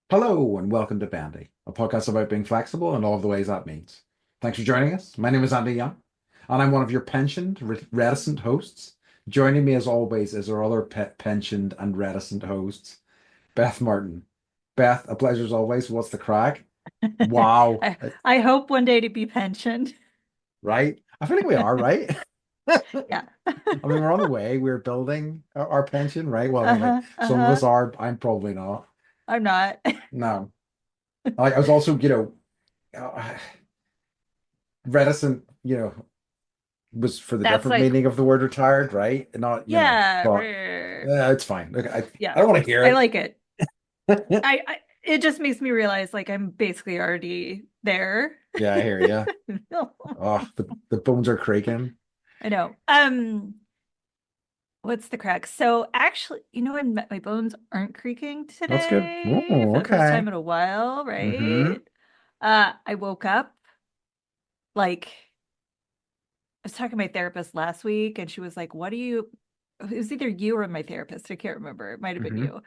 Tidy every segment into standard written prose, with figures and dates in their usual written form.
Hello and welcome to Bandy, a podcast about being flexible and all of the ways that means. Thanks for joining us. My name is Andy Young, and I'm one of your pensioned, reticent hosts. Joining me, as always, is our other pensioned and reticent hosts, Beth Martin. Beth, a pleasure as always. What's the crack? Wow, I hope one day to be pensioned. right? I feel like we are, right? Yeah. I mean, we're on the way. We're building our pension, right? Well, I mean, like Uh-huh. some of us Uh-huh. are. I'm probably not. I'm not. No. I was also, uh, reticent, was for the That's different like, meaning of the word retired, right? Not, yeah, but it's fine. Look, yeah. I don't want to I hear like it. it. I it just makes me realize like I'm basically already there. Yeah, I hear you. Oh, the bones are creaking. I know. What's the crack? So actually, my bones aren't creaking That's good. today Oh, for the first time okay. in a while, Mm-hmm. right? I woke up like I was talking to my therapist last week and she was like, what do you, it was either you or my therapist. I can't remember. It might have been you.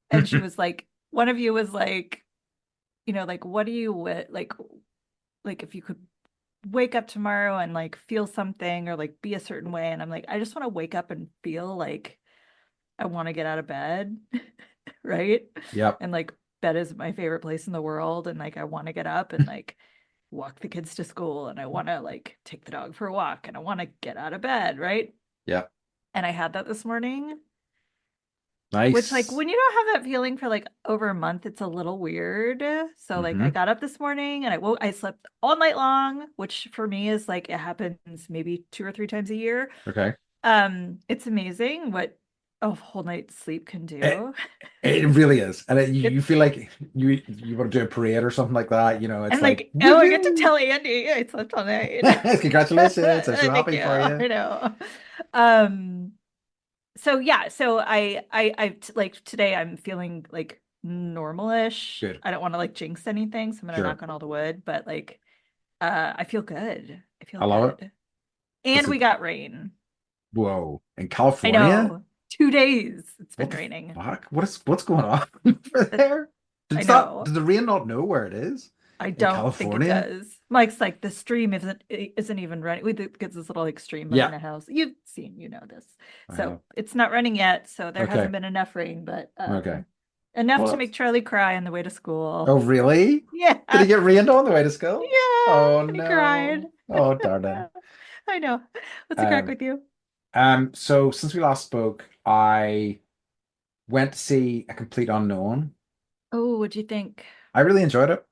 And she was like, one of you was like, like, what do you, like if you could wake up tomorrow and like feel something or like be a certain way. And I'm like, I just want to wake up and feel like I want to get out of bed. Right. Yep. And like, bed is my favorite place in the world. And like, I want to get up and like, walk the kids to school and I want to like take the dog for a walk and I want to get out of bed, right? Yep. And I had that this morning, which like Nice. when you don't have that feeling for like over a month, it's a little weird. So like I Mm-hmm. got up this morning and I slept all night long, which for me is like it happens maybe two or three times a year. Okay. It's amazing what a whole night's sleep can It do. it really is, and you It's feel like you want to do a parade or something like that. It's and like like, oh, I get to woohoo! tell Andy I slept all night. Congratulations! I'm so Thank happy you. for you. I know. Um, so yeah, so like today I'm feeling like normal-ish. Good. I don't want to like jinx anything, so I'm gonna Sure. knock on all the wood, but like I feel good. I feel I love it. good. This And is we got rain. Whoa. In I California? know. 2 days it's been What the raining. fuck? What's going on over there? I Does know. the rain not know where it is? I In don't think it California? does. Mike's like the stream isn't even running. We get this little like stream behind Yeah, the house. You've seen, this. I So have. it's not running yet, so there hasn't Okay. been enough rain, but Okay. enough Well, to make Charlie cry on the way to school. oh, really? Did Yeah. he get rained on the way to school? Yeah. Oh And he cried. no. Oh, darling. I know. What's the crack Um, with you? so since we last spoke, I went to see A Complete Unknown. Oh, what'd you think? I really enjoyed it.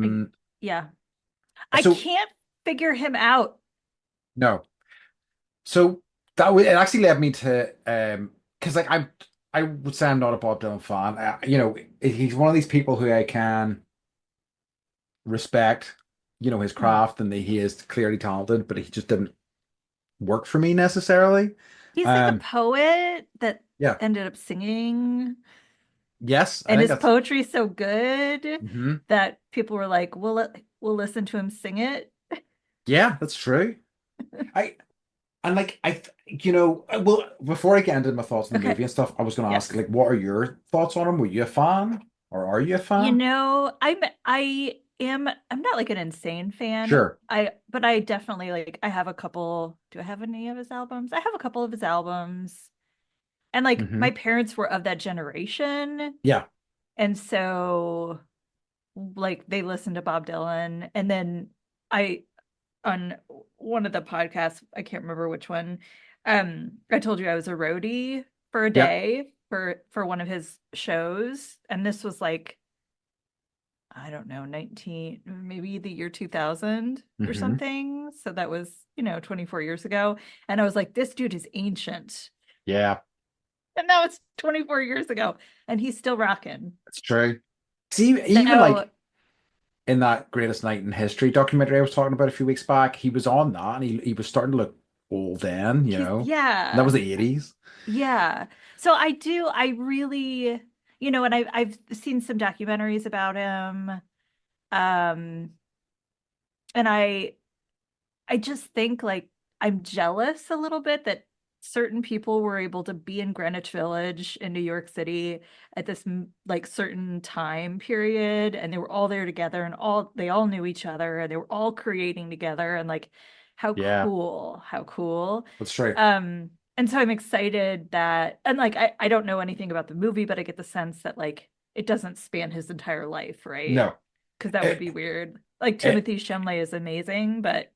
I, Um, yeah. I so can't figure him out. no. So it actually led me to because like I would say I'm not a Bob Dylan fan. He's one of these people who I can respect, his Hmm. craft and that he is clearly talented, but he just didn't work for me necessarily. He's like a Um, poet that yeah, ended up singing. yes, I And think his that's poetry's so good mhm. that people were like, we'll listen to him sing it. Yeah, that's true. I and like well, before I get into my thoughts on the Okay. movie and stuff, I was going to ask Yes. like, what are your thoughts on him? Were you a fan, or are you a You fan? know, I'm not like an insane fan. Sure. But I definitely like I have a couple. Do I have any of his albums? I have a couple of his albums. And like Hmm. my parents were of that generation. Yeah. And so like they listened to Bob Dylan and then I on one of the podcasts, I can't remember which one. I told you I was a roadie for a Yeah. day for one of his shows, and this was like I don't know, 19, maybe the year 2000 or Hmm. something. So that was, 24 years ago. And I was like, this dude is ancient. Yeah. And now it's 24 years ago, and he's still rocking. It's true. See, even So like in that Greatest Night in History documentary I was talking about a few weeks back, he was on that and he was starting to look old then, he's, And that was yeah. the 80s. Yeah. So I really, and I've seen some documentaries about him. Um, and I just think like I'm jealous a little bit that certain people were able to be in Greenwich Village in New York City at this like certain time period, and they were all there together, and they all knew each other, and they were all creating together, and like Yeah, how cool. that's true. And so I'm excited that, and like I don't know anything about the movie, but I get the sense that like it doesn't span his entire life, right? No, Because that would it, be weird. Like it, Timothy Chalamet is amazing, but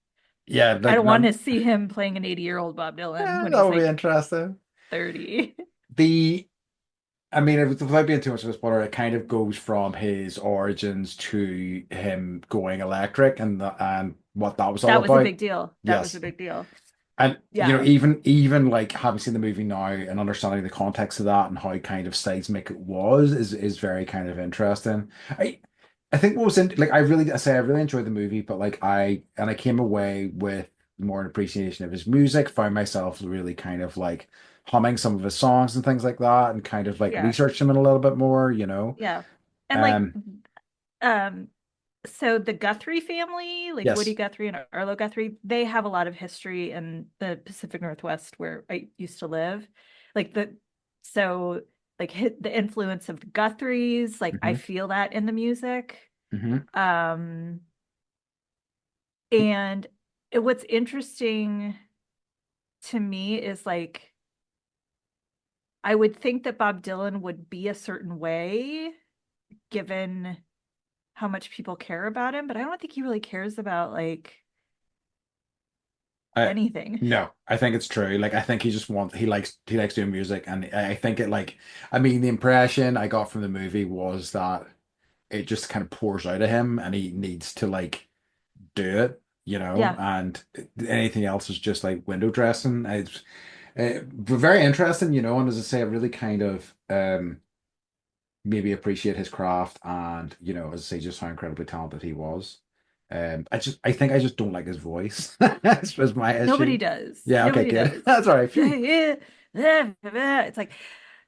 yeah, I like don't want none. to see him playing an 80-year-old Bob Dylan when That he's would be like interesting. 30. The I mean, without being too much of a spoiler, it kind of goes from his origins to him going electric and what that was all That was a about. big deal. That was a Yes. big deal. And Yeah. even like having seen the movie now and understanding the context of that and how kind of seismic it was is very kind of interesting. I think what was in like I really enjoyed the movie, but like I came away with more an appreciation of his music, found myself really kind of like humming some of his songs and things like that, and kind of like Yeah. researched him a little bit more, you know. Yeah. And like Um, um so the Guthrie family, like Woody yes. Guthrie and Arlo Guthrie, they have a lot of history in the Pacific Northwest where I used to live. Like the so like the influence of the Guthries, like I Hmm. feel that in the music. Hmm. Um and what's interesting to me is like I would think that Bob Dylan would be a certain way given how much people care about him, but I don't think he really cares about like I anything. no, I think it's true. Like I think he likes doing music, and I think it like I mean the impression I got from the movie was that it just kind of pours out of him, and he needs to like do it, you know, Yeah. and anything else is just like window dressing. It's very interesting, you know, and as I say, it really kind of maybe appreciate his craft, and you know, as I say, just how incredibly talented he was. I think I just don't like his voice. That's was my Nobody issue. does. Yeah, okay, Nobody good. does. That's all right. Phew. It's like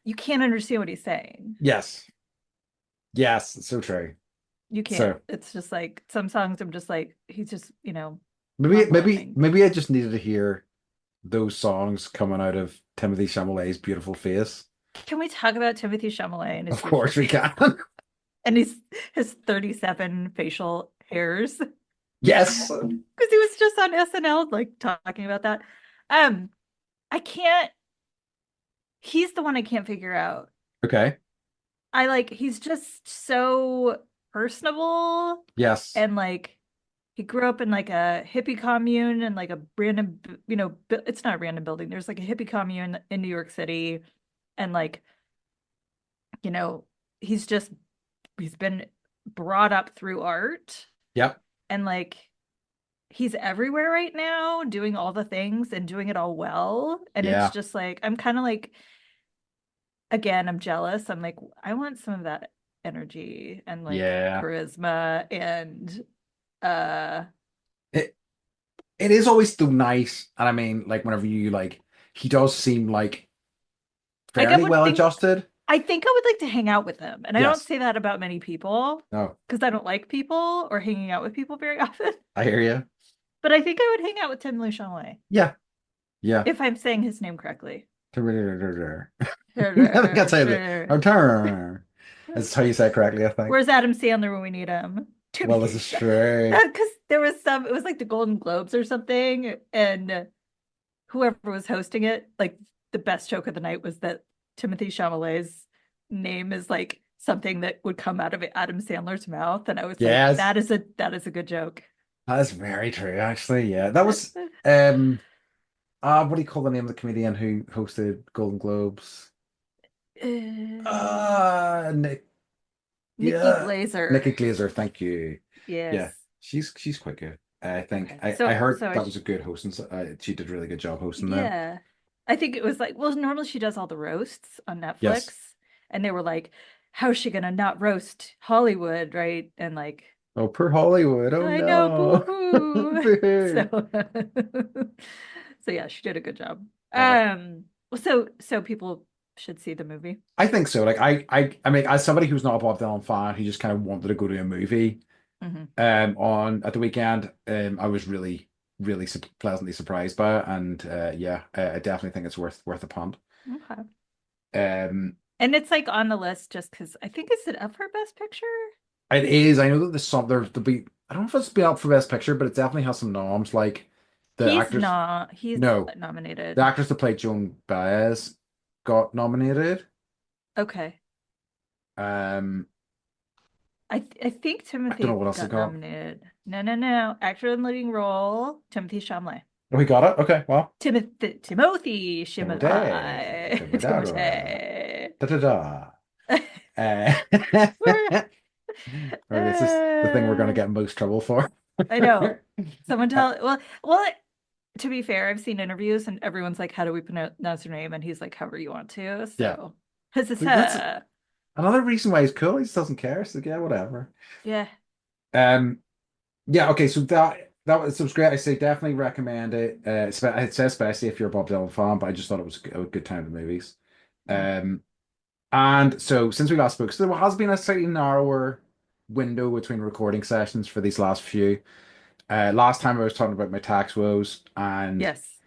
you can't understand what he's saying. Yes. Yes, it's so true. You can't. So It's just like some songs I'm just like he's just, maybe maybe mumbling. maybe I just needed to hear those songs coming out of Timothy Chalamet's beautiful face. Can we talk about Timothy Chalamet and his Of beautiful course we face can. and his 37 facial hairs? Yes. Because he was just on SNL like talking about that. Um, I can't. He's the one I can't figure out. Okay. I like he's just so personable Yes. and like he grew up in like a hippie commune and like a random, it's not a random building. There's like a hippie commune in New York City and like, you know, he's just he's been brought up through art Yep. and like he's everywhere right now doing all the things and doing it all well. And it's Yeah. just like, I'm kind of like, again, I'm jealous. I'm like, I want some of that energy and like Yeah. charisma and uh It it is always so nice, and I mean, like whenever you like, he does seem like like I fairly would well think adjusted. I think I would like to hang out with him. And I don't Yes. say that about many people No, because I don't like people or hanging out with people very often. I hear you. But I think I would hang out with Tim Chalamet Yeah. Yeah. if I'm saying his name correctly. I can't say that. That's how you say it correctly, I think. Where's Adam Sandler when we need him? Well, this is true. Because there was some, it was like the Golden Globes or something, and whoever was hosting it, like the best joke of the night was that Timothy Chalamet's name is like something that would come out of Adam Sandler's mouth, and I was like, Yes, that is a good joke. that is very true, actually. Yeah. That was what do you call the name of the comedian who hosted Golden Globes? Nick, Nikki yeah. Glazer. Nikki Glazer, thank you. Yes. Yeah, she's quite good. I think Okay. I So heard so I that was a good hosting. She did a really good job hosting them. yeah. I think it was like, well, normally she does all the roasts on Yes. Netflix, and they were like, how's she gonna not roast Hollywood, right? And like, Oh, poor Hollywood. Oh I know, no. boo-hoo. Boo. So so yeah, she did a good job. Love it. So people should see the movie. I think so. Like I mean, as somebody who's not a Bob Dylan fan, who just kind of wanted to go to a movie Hmm. on at the weekend, I was really pleasantly surprised by it, and yeah, I definitely think it's worth a punt. Okay. Um, And it's like on the list just because I think is it up for Best Picture? it is. I know that there'll be. I don't know if it's be up for Best Picture, but it definitely has some noms. Like the He's actors. not. He's No, the nominated. actress that played Joan Baez got nominated. Okay. Um, I think I don't know Timothy what else it got got. nominated. No, no, no. Actor in leading role, Timothy Chalamet. Oh, he got it. Okay, well, Timothy Timothy, Chalamet. Timothy, Timothy. da da da. Uh, or this is the thing we're going to Uh, get in most trouble for. I know. Someone tell well, to be fair, I've seen interviews and everyone's like, how do we pronounce your name? And he's like, however you want to. Yeah, So, that's another reason why he's cool. He just doesn't care. So yeah, whatever. yeah. Um, yeah. Okay, so that was great. I say definitely recommend it. It says especially if you're a Bob Dylan fan, but I just thought it was a good time to movies. Mm. Um, and so since we last spoke, so there has been a slightly narrower window between recording sessions for these last few. Last time I was talking about my tax woes, and Yes.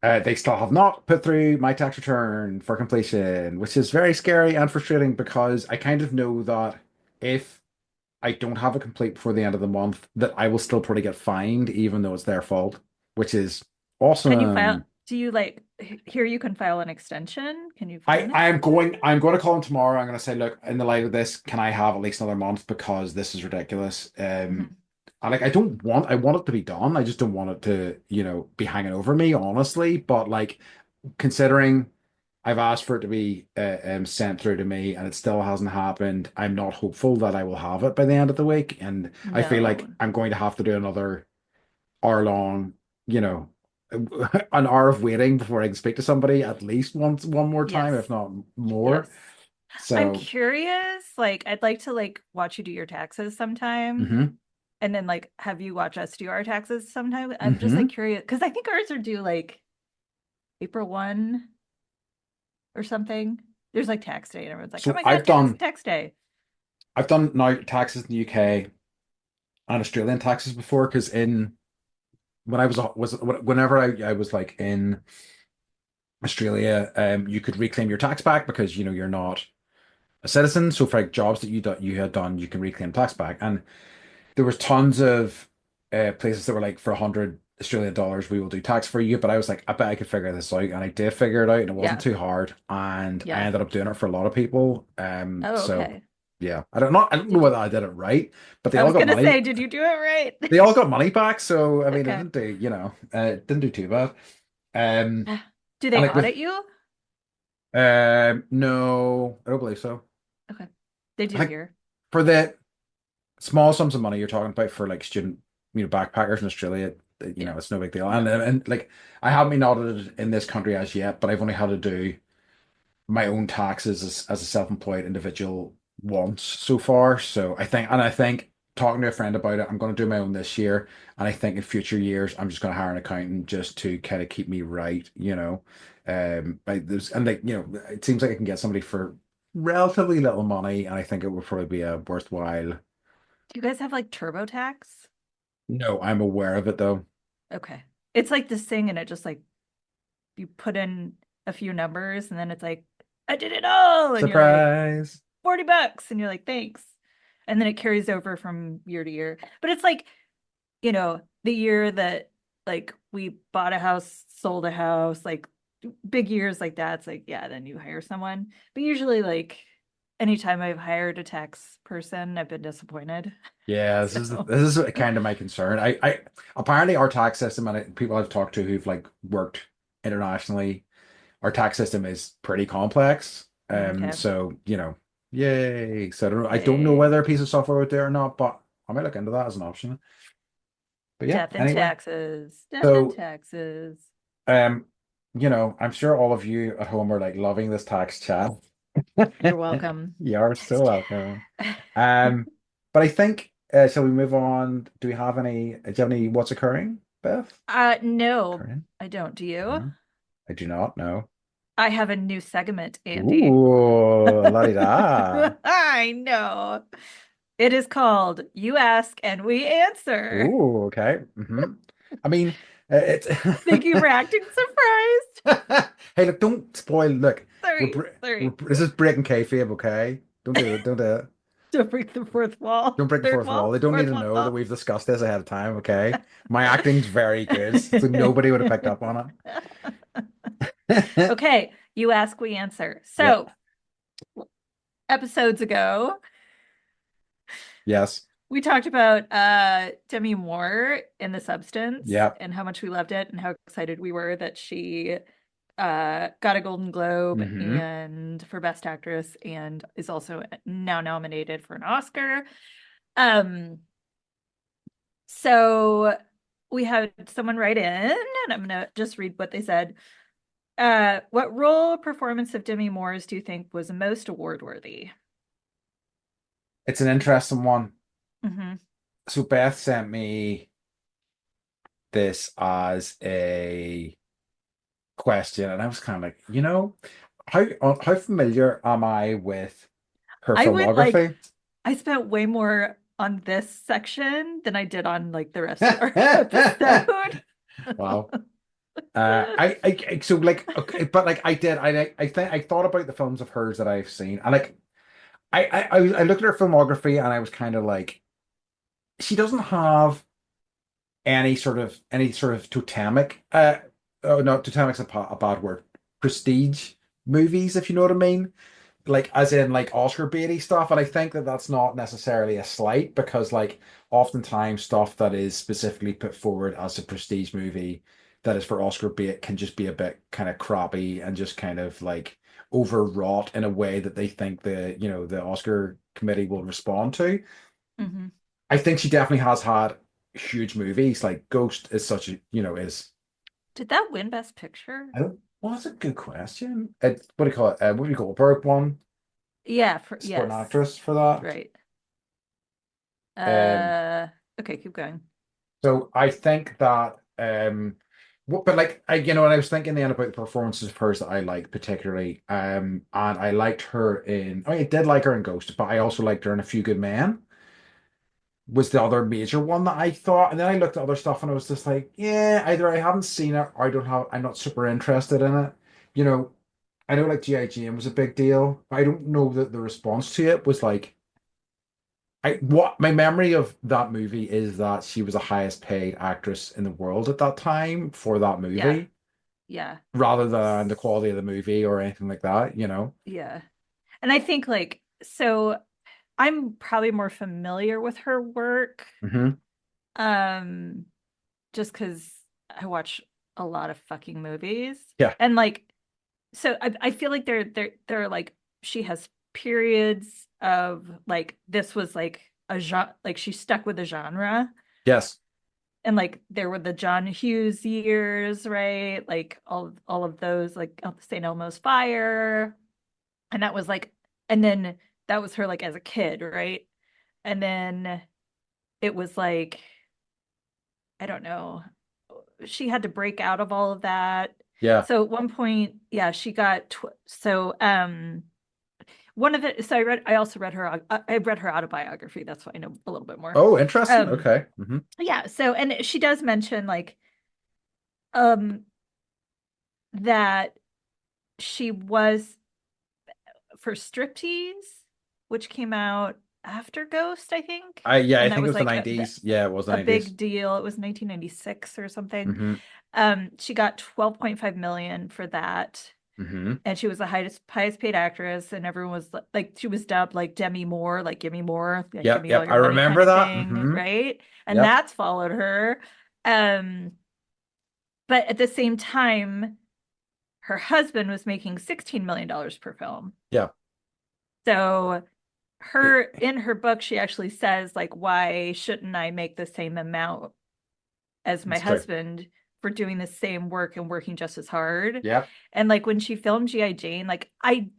they still have not put through my tax return for completion, which is very scary and frustrating because I kind of know that if I don't have it complete before the end of the month, that I will still probably get fined, even though it's their fault, which is Can you file? awesome. Do you like here? You can file an extension. Can you file an I'm extension? going to call him tomorrow. I'm going to say, look, in the light of this, can I have at least another month because this is ridiculous. Mhm. I want it to be done. I just don't want it to, be hanging over me, honestly. But like, considering I've asked for it to be sent through to me and it still hasn't happened, I'm not hopeful that I will have it by the end of the week. And I feel like No. I'm going to have to do another hour long, you know, an hour of waiting before I can speak to somebody at least one more time, Yes. if not more. Yes. I'm So, curious. Like, I'd like to like watch you do your taxes sometime, hmm and then like have you watch us do our taxes sometime. I'm just like hmm curious because I think ours are due like April 1 or something. There's like tax day, and everyone's like, "Oh So my God, tax day." I've done now taxes in the UK and Australian taxes before because in when I was whenever I was like in Australia, you could reclaim your tax back because you're not a citizen. So for like jobs that you had done, you can reclaim tax back. And there was tons of places that were like for $100 Australian we will do tax for you. But I was like, I bet I could figure this out, and I did figure it out, and it wasn't Yeah. too hard. And I Yeah. ended up doing it for a lot of people. Oh, So okay. yeah, I don't know Did whether I did it right, but they I all was got gonna money. say, did you do it right? They all got money back. So I mean, Okay. it didn't do too bad. Um, Do and they like with audit you? no, I don't believe so. Okay. They I do think here. for the small sums of money you're talking about for like student, backpackers in Australia, Yeah. it's no big deal. And like I haven't been audited in this country as yet, but I've only had to do my own taxes as a self-employed individual once so far. So I think talking to a friend about it, I'm going to do my own this year, and I think in future years I'm just going to hire an accountant just to kind of keep me right. It seems like I can get somebody for relatively little money, and I think it would probably be a worthwhile. Do you guys have like TurboTax? No, I'm aware of it though. Okay. It's like this thing, and it just like you put in a few numbers, and then it's like, I did it all. And you're like, Surprise. $40. And you're like, thanks. And then it carries over from year to year. But it's like, the year that like we bought a house, sold a house, like big years like that, it's like, yeah, then you hire someone. But usually, like, anytime I've hired a tax person, I've been disappointed. Yeah, So, this is kind of my concern. I apparently our tax system and people I've talked to who've like worked internationally, our tax system is pretty complex. okay. Yay. So I don't know Yay. whether a piece of software out there or not, but I might look into that as an option. But yeah, Death and anyway. taxes. Death and So taxes. um, I'm sure all of you at home are like loving this tax chat. You're welcome. You are Tax so welcome. chat. But I think, shall we move on? Do you have any what's occurring, Beth? No, Occurring? I don't. Do you? No, I do not know. I have a new segment, Andy. Ooh, la di da. I know. It is called You Ask and We Answer. Ooh, okay. I mean, it's. Thank you for acting surprised. Hey, look! Don't spoil. Look, Sorry, sorry. this is breaking kayfabe, okay? Don't do it. Don't do it. Don't break the fourth wall. Don't break the Third fourth wall. They wall? don't need Fourth to know that wall. we've discussed this ahead of time, okay? My acting's very good, so nobody would have picked up on it. Okay, you ask, we answer. Yeah. So, episodes ago, Yes. we talked about Demi Moore in The Substance Yeah. and how much we loved it and how excited we were that she got a Golden Globe Hmm. and for Best Actress and is also now nominated for an Oscar. Um, so we had someone write in, and I'm gonna just read what they said. What role or performance of Demi Moore's do you think was most award worthy? It's an interesting one. Hmm. So Beth sent me this as a question, and I was kind of like, how familiar am I with her I would like filmography? I spent way more on this section than I did on like the rest of our episode. Wow. So like, okay, but like I think I thought about the films of hers that I've seen, and like, I looked at her filmography, and I was kind of like, she doesn't have any sort of totemic, oh no, totemic's a bad word, prestige movies, if you know what I mean, like as in like Oscar baity stuff. And I think that that's not necessarily a slight, because like oftentimes stuff that is specifically put forward as a prestige movie that is for Oscar bait can just be a bit kind of crappy and just kind of like overwrought in a way that they think the Oscar committee will respond to. Hmm. I think she definitely has had huge movies. Like Ghost is such a, is. Did that win Best Picture? I don't. Well, that's a good question. What do you call it? What do you call it? Berg won Yeah, supporting yes, actress for that. right. Um, Uh, okay, keep going. so I think that but like and I was thinking then about the performances of hers that I liked particularly. And I liked her in. I did like her in Ghost, but I also liked her in A Few Good Men. Was the other major one that I thought. And then I looked at other stuff and I was just like, yeah, either I haven't seen it or I'm not super interested in it. You know, I know like G.I. Jane was a big deal, but I don't know that the response to it was like, what my memory of that movie is that she was the highest paid actress in the world at that time for that Yeah, movie, yeah, rather than the quality of the movie or anything like that. yeah. And I think like so I'm probably more familiar with her work, Hmm. um, just because I watch a lot of fucking movies. Yeah. And like so I feel like they're like she has periods of like this was like a genre like she stuck with the genre Yes. and like there were the John Hughes years, right? Like all of those like St. Elmo's Fire and that was like and then that was her like as a kid, right? And then it was like I don't know. She had to break out of all of that. Yeah. So at one point, yeah, she got one of it. So I also read her. I read her autobiography. That's why I know a little bit more. Oh, interesting. Um, Okay. Hmm. yeah. So and she does mention like um that she was for Striptease, which came out after Ghost, I think, I and that think it was was the like 90s. Yeah, it was the a 90s. big deal. It was 1996 or something. Hmm. She got 12.5 million for that. Hmm. And she was the highest paid actress, and everyone was like she was dubbed like Demi Moore, like give me more, like give Yep, me all yep. I your money kind remember of that. thing, Hmm. right? And Yep. that's followed her. Um, but at the same time, her husband was making $16 million per film. Yeah. So It, her in her book, she actually says, like, why shouldn't I make the same amount as my it's true. husband for doing the same work and working just as hard. Yep. And like when she filmed G.I. Jane, like I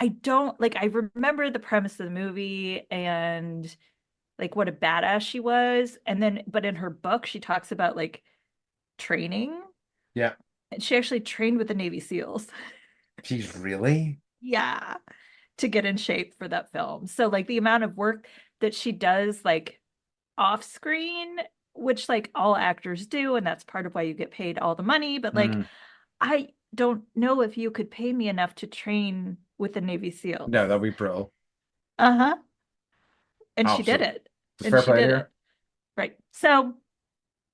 don't like I remember the premise of the movie and like what a badass she was. And then but in her book she talks about like training. Yeah. And she actually trained with the Navy SEALs. She's really. Yeah, to get in shape for that film. So like the amount of work that she does like off screen which like all actors do, and that's part of why you get paid all the money. But like, Mm. I don't know if you could pay me enough to train with the Navy SEALs. No, that'd be brutal. Uh-huh. And she did Absolutely. it. It's And fair she play did here. it. Right. So,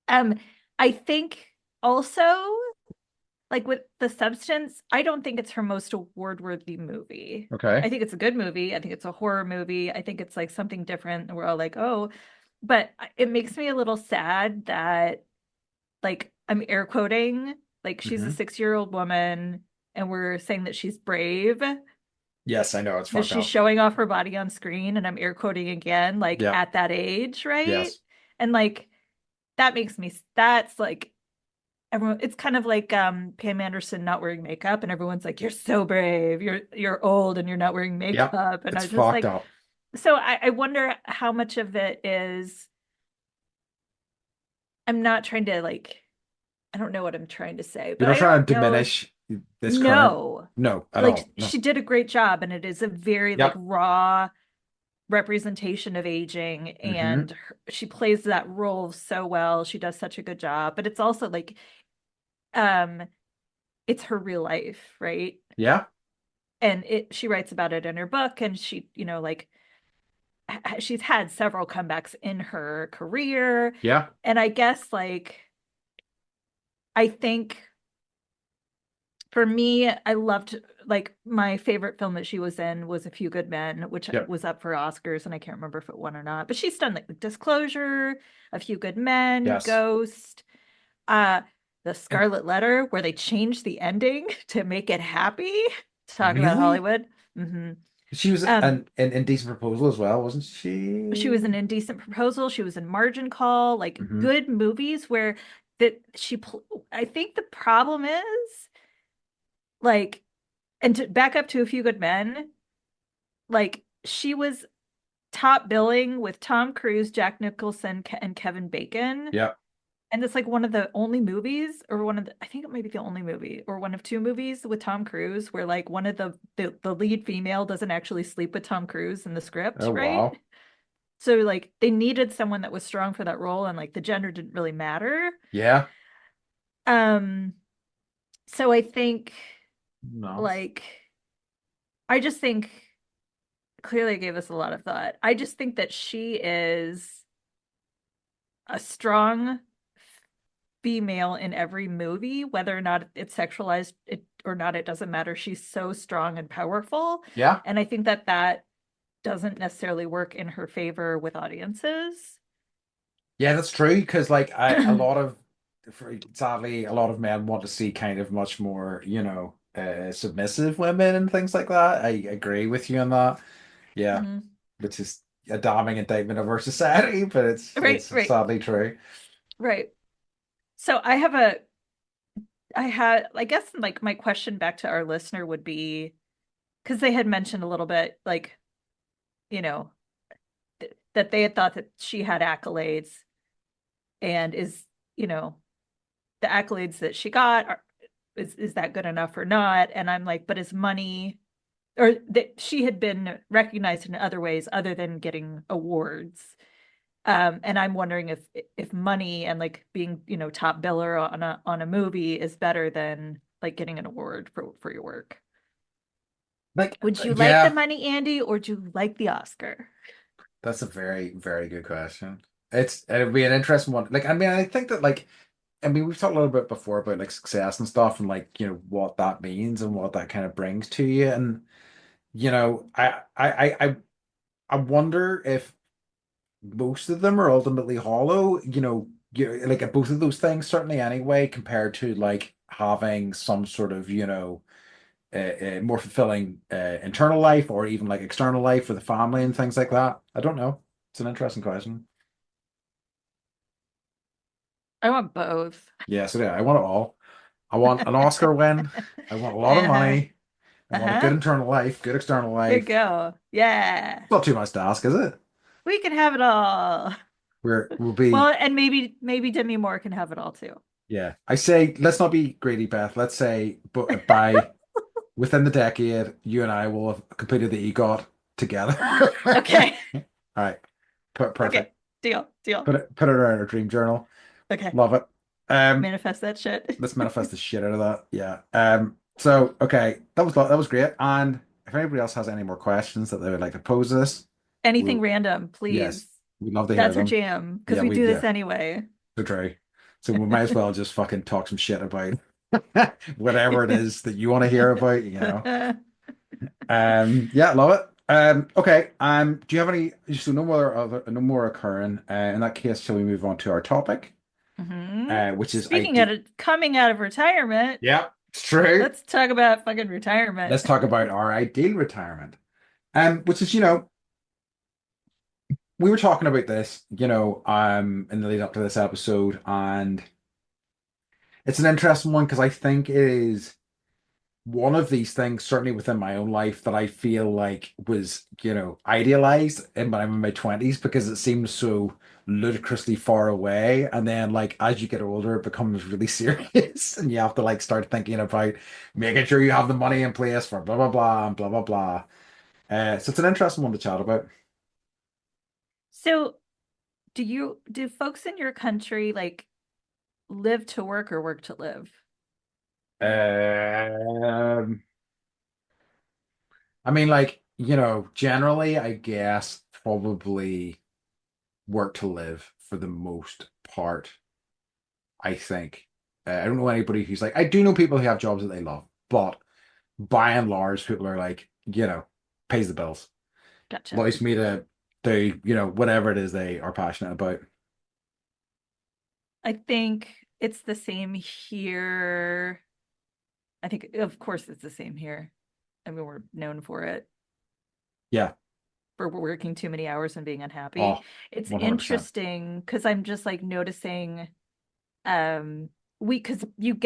um, I think also like with The Substance, I don't think it's her most award-worthy movie. Okay. I think it's a good movie. I think it's a horror movie. I think it's like something different. And we're all like, oh, but it makes me a little sad that like I'm air quoting, like she's a Hmm. 6-year-old woman and we're saying that she's brave, Yes, I know it's that fucked she's up. showing off her body on screen, and I'm air quoting again, like Yeah. at that age, right? Yes. And like that makes me that's like everyone it's kind of like Pam Anderson not wearing makeup and everyone's like, you're so brave, you're old and you're not wearing Yep. makeup. And I It's was just fucked like, up. so I wonder how much of it is I'm not trying to like I don't know what I'm trying to say, You're but not I trying don't to know if diminish this current. no. No, at Like all. No. she did a great job and it is a very like Yep. raw representation of aging Hmm. and she plays that role so well. She does such a good job, but it's also like um it's her real life, right? Yeah. And it she writes about it in her book and she, like she's had several comebacks in her career. Yeah. And I guess like I think for me, I loved like my favorite film that she was in was A Few Good Men, which Yep. was up for Oscars, and I can't remember if it won or not. But she's done like Disclosure, A Few Good Men, Yes. Ghost, uh, The Scarlet Letter, where they changed the ending to make it happy. Talk about Really? Hollywood. Hmm. She was Um, an indecent proposal as well, wasn't she was in she? Indecent Proposal. She was in Margin Call, like Hmm. good movies where that I think the problem is like, and to back up to A Few Good Men, like she was top billing with Tom Cruise, Jack Nicholson, and Kevin Bacon. Yeah. And it's like one of the only movies, or one of the, I think it might be the only movie, or one of two movies with Tom Cruise where like one of the lead female doesn't actually sleep with Tom Cruise in the script, Oh right? wow. So like they needed someone that was strong for that role and like the gender didn't really matter. Yeah. Um, so I think No. like I just think clearly gave us a lot of thought. I just think that she is a strong female in every movie, whether or not it's sexualized or not, it doesn't matter. She's so strong and powerful. Yeah. And I think that that doesn't necessarily work in her favor with audiences. Yeah, that's true. Because like a lot of, sadly, a lot of men want to see kind of much more, submissive women and things like that. I agree with you on that. Yeah, Mhm. which is a damning indictment of our society, but it's Right, right, sadly true. right. So I guess like my question back to our listener would be, because they had mentioned a little bit, like, you know, that they had thought that she had accolades and is, you know, the accolades that she got is that good enough or not? And I'm like, but is money or that she had been recognized in other ways other than getting awards. And I'm wondering if money and like being, top biller on a movie is better than like getting an award for your work. Like, Would you like the yeah, money, Andy, or do you like the Oscar? that's a very, very good question. It'd be an interesting one. Like, I mean, I think that like, I mean, we've talked a little bit before about like success and stuff and like, what that means and what that kind of brings to you. And, I wonder if most of them are ultimately hollow, like both of those things certainly anyway, compared to like having some sort of, more fulfilling internal life or even like external life for the family and things like that. I don't know. It's an interesting question. I want both. Yeah, so yeah, I want it all. I want an Oscar win. I want a lot of Uh-huh. money. I want a good Uh-huh. internal life, good external There you life. go. Yeah. Not too much to ask, is it? We can have it all. We'll be Well, and maybe Demi Moore can have it all too. Yeah. I say let's not be greedy, Beth. Let's say but by within the decade, you and I will have completed the EGOT together. Okay. All right. Okay. Perfect. Deal. Put it around our dream journal. Okay. Love it. Um, Manifest that shit. let's manifest the shit out of that. Yeah. So okay, that was great. And if anybody else has any more questions that they would like to pose us, Anything we'll random, yes, please. we'd love to hear That's our them. jam because Yeah, we we do this yeah, anyway. so true. So we might as well just fucking talk some shit about whatever it is that you want to hear about, you know. Yeah, love it. Okay. Do you have any? So no more occurring. In that case, shall we move on to our topic? Hmm. Which is Speaking of coming out of retirement, Yeah, it's true. let's talk about fucking retirement. Let's talk about our ideal retirement. Which is, we were talking about this, in the lead up to this episode, and it's an interesting one because I think it is one of these things, certainly within my own life, that I feel like was, idealized when I'm in my 20s because it seems so ludicrously far away. And then, like, as you get older, it becomes really serious, and you have to like start thinking about making sure you have the money in place for blah blah blah and blah blah blah. So it's an interesting one to chat about. So, do folks in your country like live to work or work to live? Um, I mean, like, generally, I guess probably work to live for the most part. I think. I don't know anybody who's like, I do know people who have jobs that they love, but by and large, people are like, pays the bills, Gotcha. allows me to do, whatever it is they are passionate about. I think it's the same here. I think, of course, it's the same here. I mean, we're known for it, Yeah. for working too many hours and being unhappy. Oh, It's 100%. interesting because I'm just like noticing, um, because you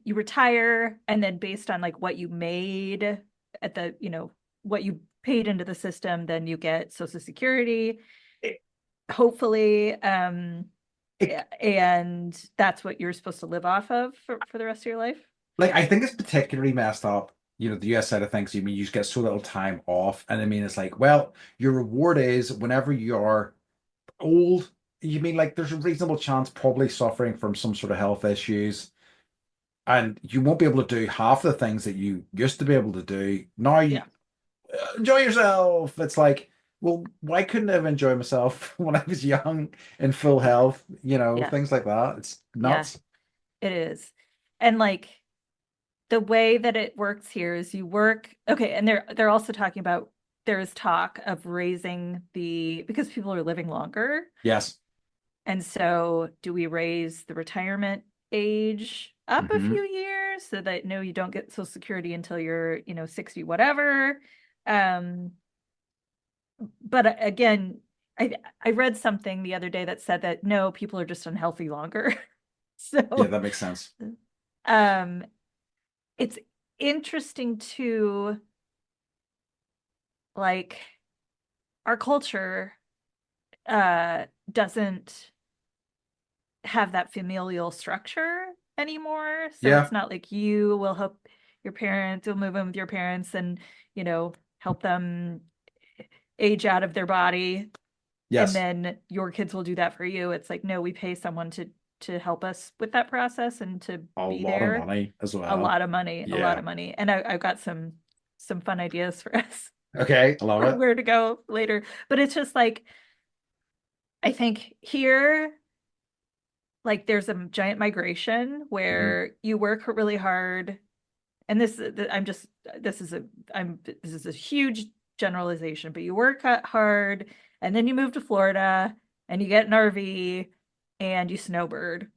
retire and then based on like what you made at the, what you paid into the system, then you get Social Security, It, hopefully. it, And that's what you're supposed to live off of for the rest of your life. like, I think it's particularly messed up, the US side of things. You mean you just get so little time off. And I mean, it's like, well, your reward is whenever you're old, you mean like there's a reasonable chance probably suffering from some sort of health issues, and you won't be able to do half the things that you used to be able to do. Now, Yeah. enjoy yourself. It's like, well, why couldn't I have enjoyed myself when I was young in full health? Yeah. Things like that. It's Yeah, nuts. it is. And like the way that it works here is you work, okay, and they're also talking about there is talk of raising the because people are living longer. Yes. And so do we raise the retirement age up a Hmm. few years so that no, you don't get Social Security until you're, 60 whatever. Um, but again, I read something the other day that said that no, people are just unhealthy longer. Yeah, So that makes sense. um it's interesting to like our culture doesn't have that familial structure anymore. So it's Yeah. not like you will help your parents, you'll move in with your parents and, help them age out of their body and Yes. then your kids will do that for you. It's like, no, we pay someone to help us with that process and to A be lot of there. money as A well. lot of money, a lot Yeah. of money. And I've got some fun ideas for us Okay. I love for it. where to go later. But it's just like I think here, like there's a giant migration Hmm. where you work really hard. And I'm just this is a huge generalization, but you work hard and then you move to Florida and you get an RV and you snowbird.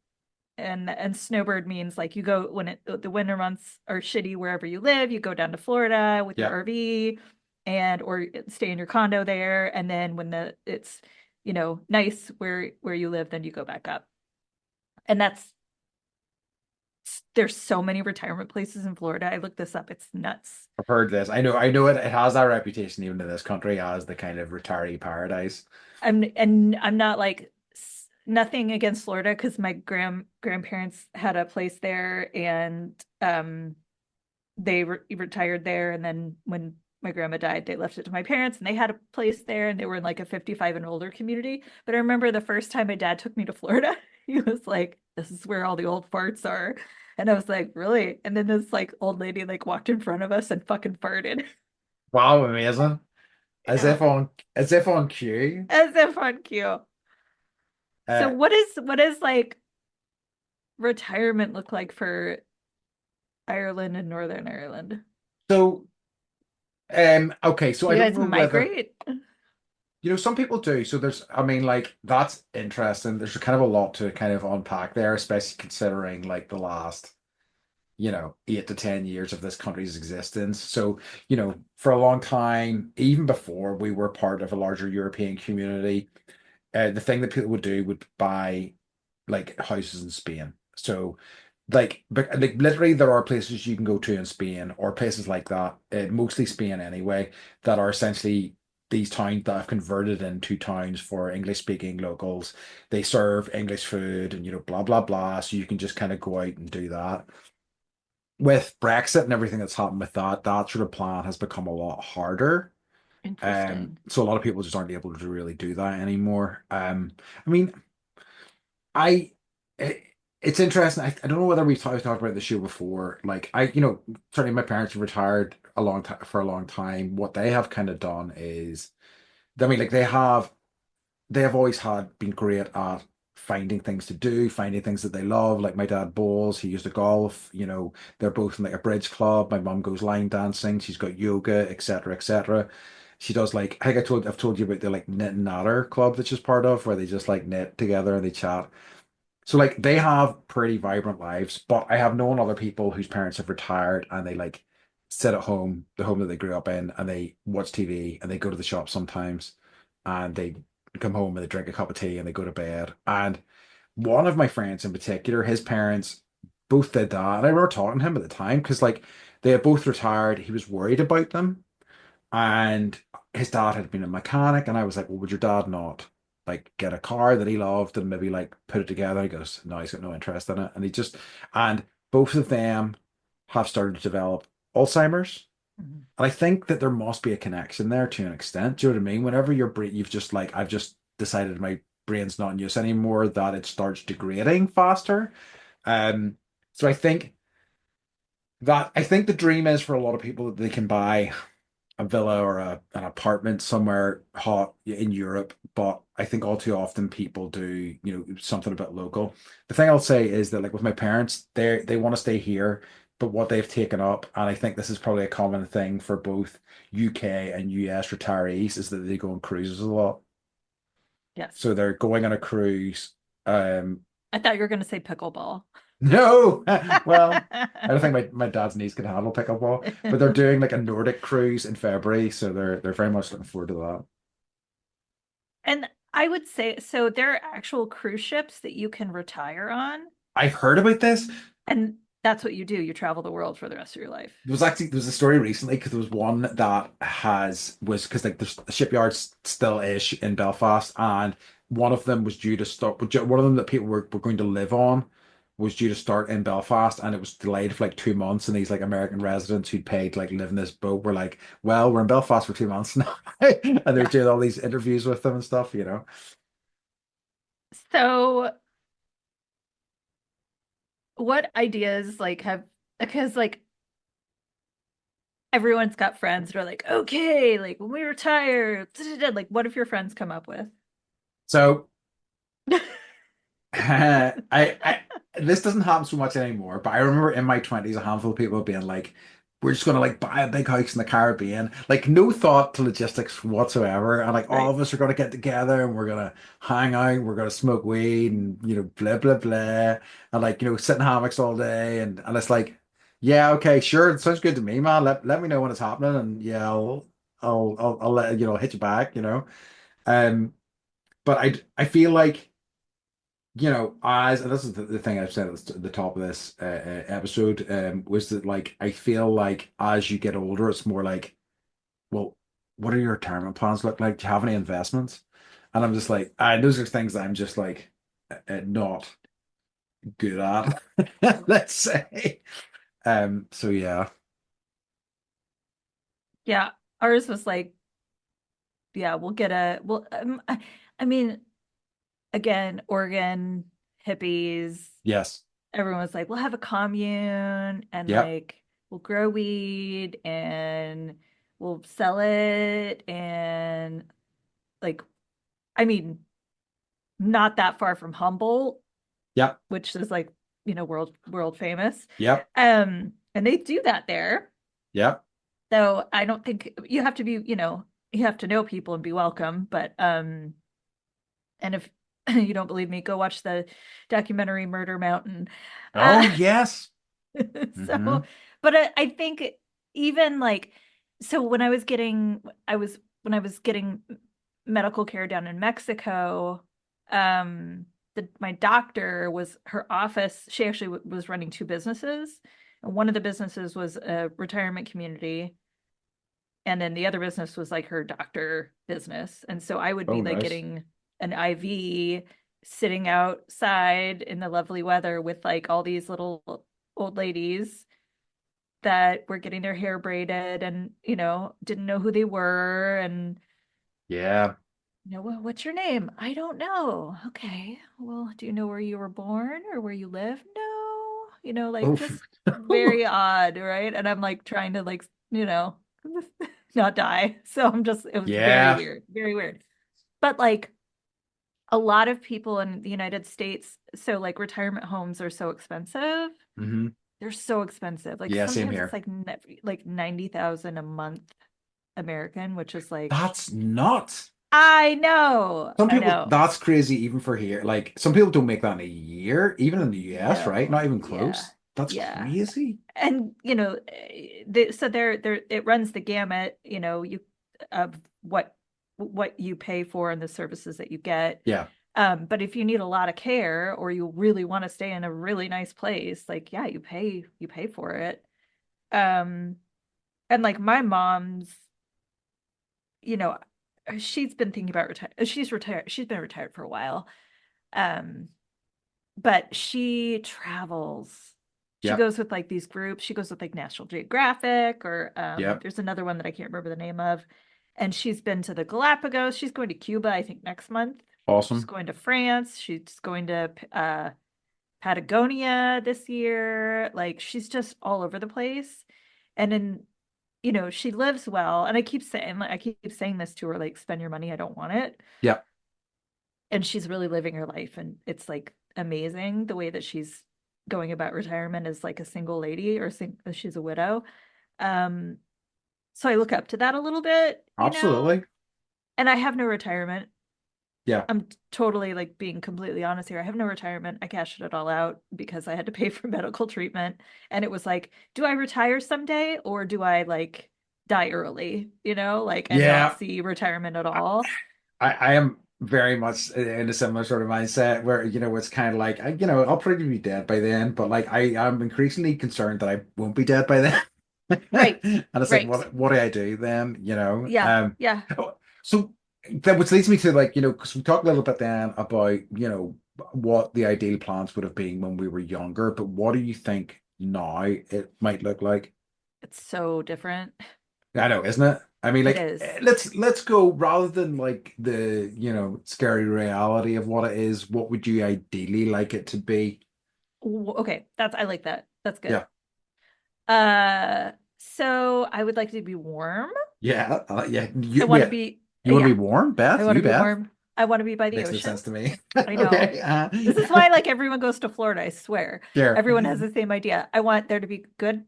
And snowbird means like you go when the winter months are shitty wherever you live, you go down to Florida with your Yeah. RV and or stay in your condo there. And then when it's nice where you live, then you go back up. And there's so many retirement places in Florida. I looked this up. It's nuts. I've heard this. I know it has that reputation even in this country as the kind of retiree paradise. I'm not like nothing against Florida because my grandparents had a place there and they retired there and then when my grandma died, they left it to my parents and they had a place there and they were in like a 55 and older community. But I remember the first time my dad took me to Florida, he was like, this is where all the old farts are. And I was like, really? And then this like old lady like walked in front of us and fucking farted. Wow, amazing. As Yeah. if on as if on cue. As if on cue. So Uh, what is like retirement look like for Ireland and Northern Ireland? so okay, so Do I you don't guys know whether migrate? some people do. So there's, I mean, like that's interesting. There's kind of a lot to kind of unpack there, especially considering like the last, 8 to 10 years of this country's existence. So, for a long time, even before we were part of a larger European community, the thing that people would do would buy like houses in Spain. So like literally there are places you can go to in Spain or places like that, mostly Spain anyway, that are essentially these towns that have converted into towns for English speaking locals. They serve English food and blah blah blah. So you can just kind of go out and do that. With Brexit and everything that's happened with that, that sort of plan has become a lot harder. Interesting. So a lot of people just aren't able to really do that anymore. I mean, I it, it's interesting. I don't know whether we've talked about the show before. Like certainly my parents have retired a long time for a long time. What they have kind of done is, I mean, like they have always had been great at finding things to do, finding things that they love. Like my dad bowls, he used to golf. They're both in like a bridge club. My mum goes line dancing. She's got yoga, etc., etc. She does like I think I've told you about the like knit and natter club that she's part of, where they just like knit together and they chat. So like they have pretty vibrant lives, but I have known other people whose parents have retired and they like sit at home, the home that they grew up in, and they watch TV and they go to the shop sometimes and they come home and they drink a cup of tea and they go to bed. And one of my friends in particular, his parents both did that. And I remember talking to him at the time because like they had both retired. He was worried about them. And his dad had been a mechanic, and I was like, well, would your dad not like get a car that he loved and maybe like put it together? He goes, no, he's got no interest in it. And both of them have started to develop Alzheimer's. Mhm. And I think that there must be a connection there to an extent. Do you know what I mean? Whenever your brain, you've just like, I've just decided my brain's not in use anymore, that it starts degrading faster. Um, so I think the dream is for a lot of people that they can buy a villa or an apartment somewhere hot in Europe, but I think all too often people do, something a bit local. The thing I'll say is that like with my parents, they want to stay here, but what they've taken up, and I think this is probably a common thing for both UK and US retirees, is that they go on cruises a lot. Yes. So they're going on a cruise. Um, I thought you were going to say pickleball. no, well, I don't think my dad's knees can handle pickleball, but they're doing like a Nordic cruise in February, so they're very much looking forward to that. And I would say, so there are actual cruise ships that you can retire on, I've heard about this. and that's what you do. You travel the world for the rest of your life. There was a story recently because there was one that was because like there's shipyards still ish in Belfast, and one of them was due to start. One of them that people were going to live on was due to start in Belfast, and it was delayed for like 2 months. And these like American residents who'd paid to like live in this boat were like, "Well, we're in Belfast for 2 months now," and they're Yeah. doing all these interviews with them and stuff. So what ideas like have, because like everyone's got friends that are like, okay, like when we retire, like what if your friends come up with? So I this doesn't happen so much anymore, but I remember in my 20s a handful of people being like, we're just gonna like buy a big house in the Caribbean. Like no thought to logistics whatsoever. And like all Right. of us are gonna get together and we're gonna hang out, we're gonna smoke weed and blah blah blah. And like, sit in hammocks all day and it's like, yeah, okay, sure, it sounds good to me, man. Let me know when it's happening and yeah, I'll let hit you back. Um but I feel like as and this is the thing I've said at the top of this episode, was that like I feel like as you get older, it's more like, well, what are your retirement plans look like? Do you have any investments? And I'm just like, those are things that I'm just like not good at, let's say. So yeah. Yeah. Ours was like, yeah, we'll get a well. I mean, again, Oregon hippies. Yes. Everyone was like, we'll have a commune and Yep. like we'll grow weed and we'll sell it and like, I mean, not that far from Humboldt, Yep. which is like, world famous. Yep. And they do that there. Yep. So I don't think you have to be, you have to know people and be welcome. But and if you don't believe me, go watch the documentary Murder Mountain. Oh, Uh, yes. so, Hmm. but I think even like, so when I was getting medical care down in Mexico, my doctor was her office. She actually was running two businesses, and one of the businesses was a retirement community, and then the other business was like her doctor business. And so I would Oh, be like nice. getting an IV sitting outside in the lovely weather with like all these little old ladies that were getting their hair braided and, didn't know who they were. And, Yeah. well, what's your name? I don't know. Okay. Well, do you know where you were born or where you live? No. Like Oh, just very odd, right? And I'm like trying to like, not die. So it was very yeah. weird, very weird. But like a lot of people in the United States, so like retirement homes are so expensive. Hmm. They're so expensive. Like Yeah, same sometimes it's here. like 90,000 a month American, which is like, That's nuts. I know, Some I people, know. that's crazy even for here. Like some people don't make that in a year, even in the US, right? No, Not even yeah, close. That's yeah. crazy. And so there it runs the gamut, you of what you pay for and the services that you get. Yeah. But if you need a lot of care or you really want to stay in a really nice place, like yeah, you pay for it. Um, and like my mom's, you know, she's been thinking about retire. She's retired. She's been retired for a while. Um, but she travels. She Yep. goes with like these groups. She goes with like National Geographic or Yep. there's another one that I can't remember the name of. And she's been to the Galapagos. She's going to Cuba, I think, next month. She's Awesome. going to France. She's going to Patagonia this year. Like she's just all over the place. And then, she lives well. And I keep saying this to her, like, spend your money. I don't want it. Yep. And she's really living her life. And it's like amazing the way that she's going about retirement as like a single lady or she's a widow. Um, so I look up to that a little bit, Absolutely. and I have no retirement. Yeah. I'm totally like being completely honest here. I have no retirement. I cashed it all out because I had to pay for medical treatment. And it was like, do I retire someday or do I like die early, like and not Yeah. see retirement at all? I am very much in a similar sort of mindset where, it's kind of like, I'll probably be dead by then, but like I am increasingly concerned that I won't be dead by then. Right. And it's like, Right. what do I do then? Yeah. Yeah. Oh, so that which leads me to like, because we talked a little bit then about, what the ideal plans would have been when we were younger, but what do you think now it might look like? It's so different. I know, isn't it? I mean, It like, is. let's go rather than like the, scary reality of what it is, what would you ideally like it to be? Okay, I like that. That's good. Yeah. So I would like to be warm. Yeah. Yeah. I You want to wait, be, you want to yeah, be warm, I Beth? want to You be Beth? warm. I want to be by the Makes no ocean. sense to me. I know. Okay. This is why like everyone goes to Florida, I swear. Sure. Everyone has the same idea. I want there to be good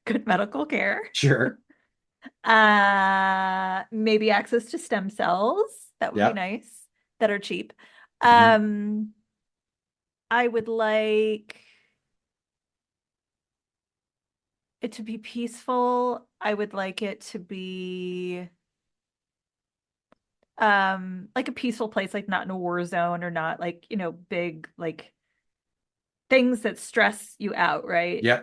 good medical care. Sure. Maybe access to stem cells. That would be Yeah. nice. That are cheap. Hmm. Um, I would like it to be peaceful. I would like it to be like a peaceful place, like not in a war zone or not like, big like things that stress you out, right? Yeah.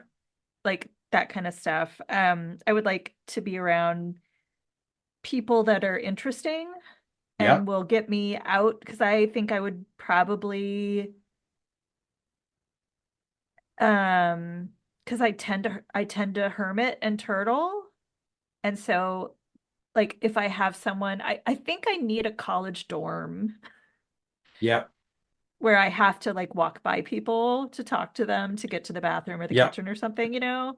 Like that kind of stuff. I would like to be around people that are interesting Yeah. and will get me out because I think I would probably because I tend to hermit and turtle. And so like if I have someone, I think I need a college dorm Yeah. where I have to like walk by people to talk to them to get to the bathroom or the Yeah. kitchen or something, you know?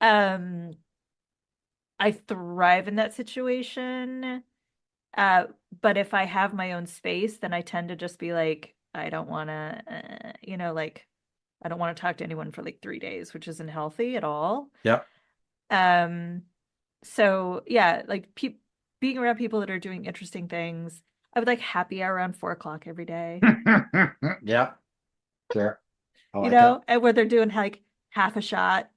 Um, I thrive in that situation. Uh, but if I have my own space, then I tend to just be like, I don't want to, like I don't want to talk to anyone for like 3 days, which isn't healthy at all. Yeah. Um, so yeah, like being around people that are doing interesting things. I would like happy hour around 4 o'clock every day, Yeah. Sure. I like it. and where they're doing like half a shot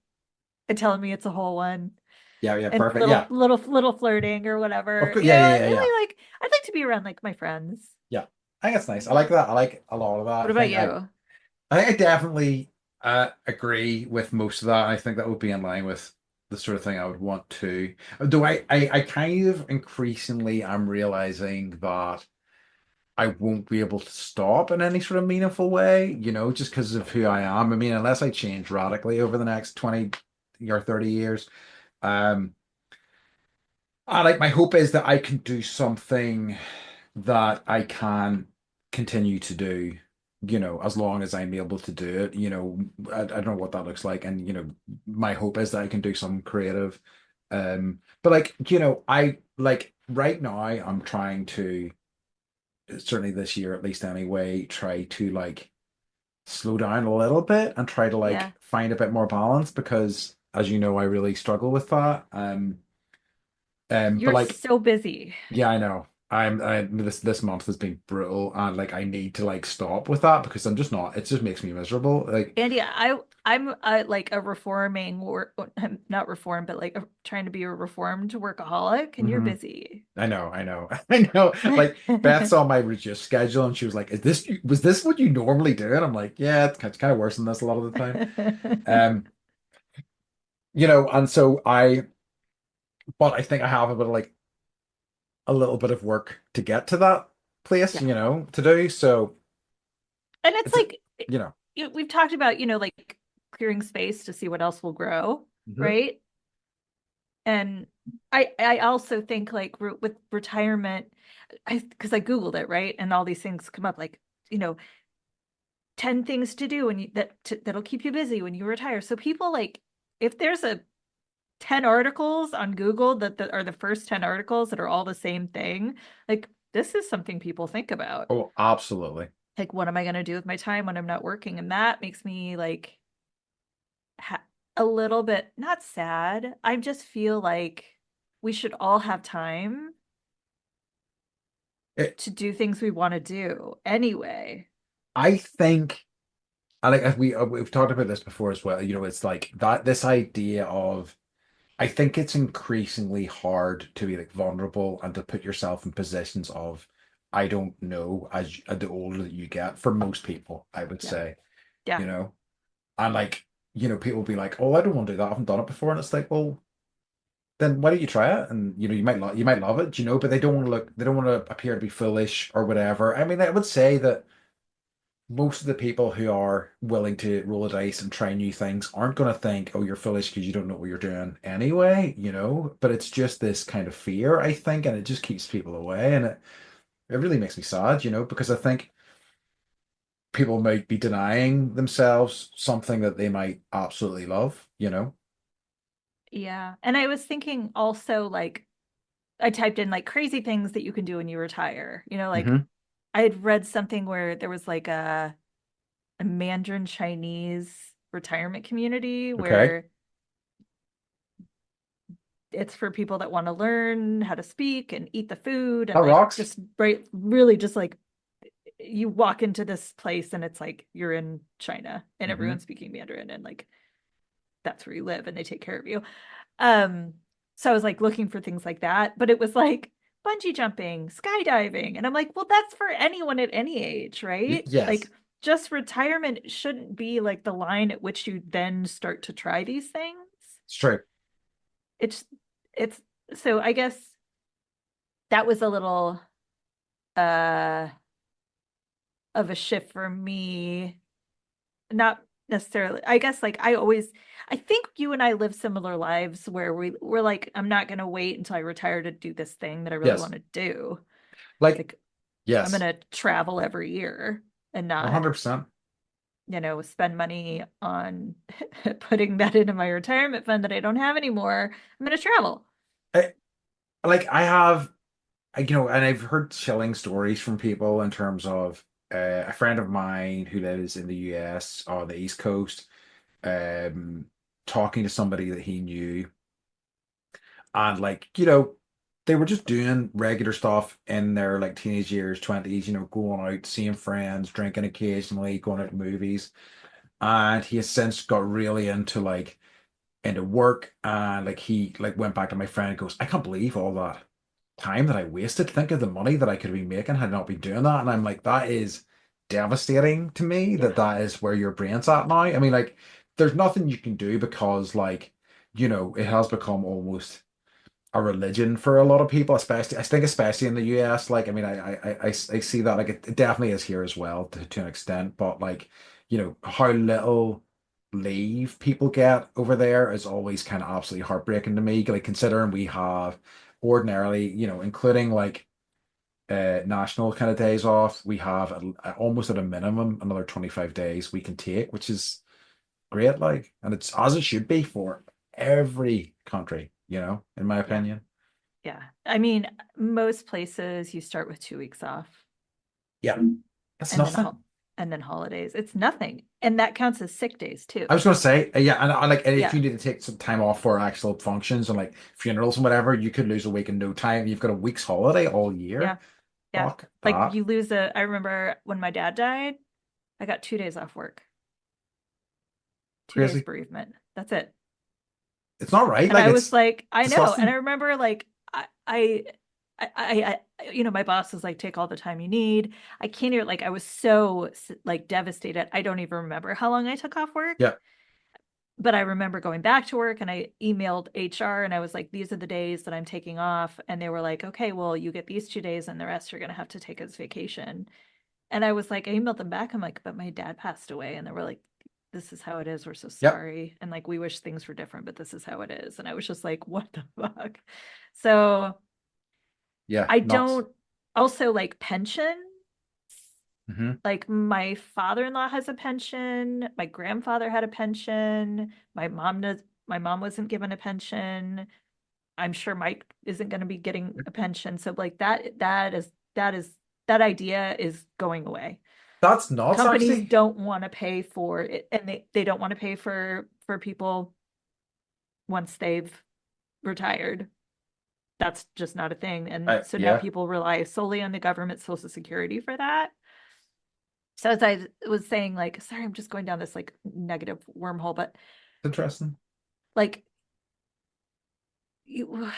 and telling me it's a whole one, Yeah. Yeah. and Perfect. little Yeah. little flirting or Of whatever. course. Yeah. Yeah. I Yeah. Yeah. really like. I'd like to be around like my friends. Yeah. I think it's nice. I like that. I like a lot of that. What about you? I think I definitely agree with most of that. I think that would be in line with the sort of thing I would want to. Though I kind of increasingly I'm realizing that I won't be able to stop in any sort of meaningful way, just because of who I am. I mean, unless I change radically over the next 20 or 30 years. Um, I like my hope is that I can do something that I can continue to do, as long as I'm able to do it. I don't know what that looks like. And, my hope is that I can do some creative. But like, I like right now I'm trying to, certainly this year at least anyway, try to like slow down a little bit and try to Yeah, like find a bit more balance because as you know, I really struggle with that. But you're like so busy. yeah, I know. This month has been brutal, and like I need to like stop with that because I'm just not. It just makes me miserable. Like, And yeah, I'm like a reforming or I'm not reformed, but like trying to be a reformed workaholic, and you're mhm. busy. I know, I know. Like Beth saw my reduced schedule, and she was like, was this what you normally do?" And I'm like, "Yeah, it's kind of worse than this a lot of the time." Um, and so but I think I have a bit of like a little bit of work to get to that place, Yeah. to do. So And it's it's, like you know, we've talked about, like clearing space to see what else will grow, mhm. right? And I also think like with retirement, because I Googled it, right? And all these things come up like, you know, 10 things to do and that'll keep you busy when you retire. So people like if there's a 10 articles on Google that are the first 10 articles that are all the same thing, like this is something people think about. Oh, absolutely. Like, what am I going to do with my time when I'm not working? And that makes me like ha a little bit not sad. I just feel like we should all have time It, to do things we want to do anyway. I think, I like we've talked about this before as well. It's like that this idea of I think it's increasingly hard to be like vulnerable and to put yourself in positions of I don't know as the older that you get for most people, I would Yeah. say, Yeah. you know, and like people be like, oh, I don't want to do that. I haven't done it before, and it's like, well, then why don't you try it? And you might love it, but they don't want to appear to be foolish or whatever. I mean, I would say that most of the people who are willing to roll the dice and try new things aren't going to think, oh, you're foolish because you don't know what you're doing anyway, but it's just this kind of fear, I think, and it just keeps people away. And it really makes me sad, because I think people might be denying themselves something that they might absolutely love. Yeah. And I was thinking also like I typed in like crazy things that you can do when you retire. Like Hmm. I had read something where there was like a Mandarin Chinese retirement community Okay. where it's for people that want to learn how to speak and eat the food and That like rocks. just right really just like you walk into this place and it's like you're in China and Hmm. everyone's speaking Mandarin and like that's where you live and they take care of you. Um, so I was like looking for things like that, but it was like bungee jumping, skydiving, and I'm like, well, that's for anyone at any age, right? Yes, Like just retirement shouldn't be like the line at which you then start to try these things. it's true. It's it's so I guess that was a little uh of a shift for me. Not necessarily. I guess like I think you and I live similar lives where we're like, I'm not gonna wait until I retire to do this thing that I really Yes. want to do. Like, Like I'm yes, gonna travel every year and not, 100%. spend money on putting that into my retirement fund that I don't have anymore. I'm gonna travel. I, like I have, and I've heard chilling stories from people in terms of a friend of mine who lives in the US on the East Coast, um, talking to somebody that he knew, and they were just doing regular stuff in their like teenage years, 20s, going out, seeing friends, drinking occasionally, going out to movies. And he has since got really into work, and like he like went back to my friend and goes, I can't believe all that time that I wasted. Think of the money that I could have been making had I not been doing that. And I'm like, that is devastating to me Yeah. that that is where your brain's at now. I mean, like, there's nothing you can do because, it has become almost a religion for a lot of people, especially I think especially in the US. Like, I mean, I see that like it definitely is here as well to an extent, but like, how little leave people get over there is always kind of absolutely heartbreaking to me. Like considering we have ordinarily, including like national kind of days off, we have almost at a minimum another 25 days we can take, which is great, like, and it's as it should be for every country, in my Yeah. opinion. Yeah. I mean, most places you start with 2 weeks off Yeah, that's and then nothing. and then holidays. It's nothing. And that counts as sick days too. I was gonna say, yeah, and I like, and if Yeah. you need to take some time off for actual functions and like funerals and whatever, you could lose a week in no time. You've got a week's holiday all Yeah. year. Yeah. Fuck Like that. you I remember when my dad died, I got 2 days off work, 2 days Crazy. bereavement. That's it. It's not right. And Like I was it's like, I know. And I disgusting. remember like my boss was like, take all the time you need. I can't even like I was so like devastated. I don't even remember how long I took off work, Yeah. but I remember going back to work and I emailed HR and I was like, these are the days that I'm taking off. And they were like, okay, well, you get these 2 days and the rest you're gonna have to take as vacation. And I was like, I emailed them back. I'm like, but my dad passed away. And they were like, this is how it is. We're so Yep. sorry. And like, we wish things were different, but this is how it is. And I was just like, what the fuck? So Yeah. I Nuts. don't also like pension. Hmm. Like my father-in-law has a pension. My grandfather had a pension. My mom wasn't given a pension. I'm sure Mike isn't going to be getting a pension. So like that idea is going away. That's nuts, Companies actually. don't want to pay for it and they don't want to pay for people once they've retired. That's just not a thing. And so now Yeah. people rely solely on the government social security for that. So as I was saying, like, sorry, I'm just going down this like negative wormhole, but Interesting. like you,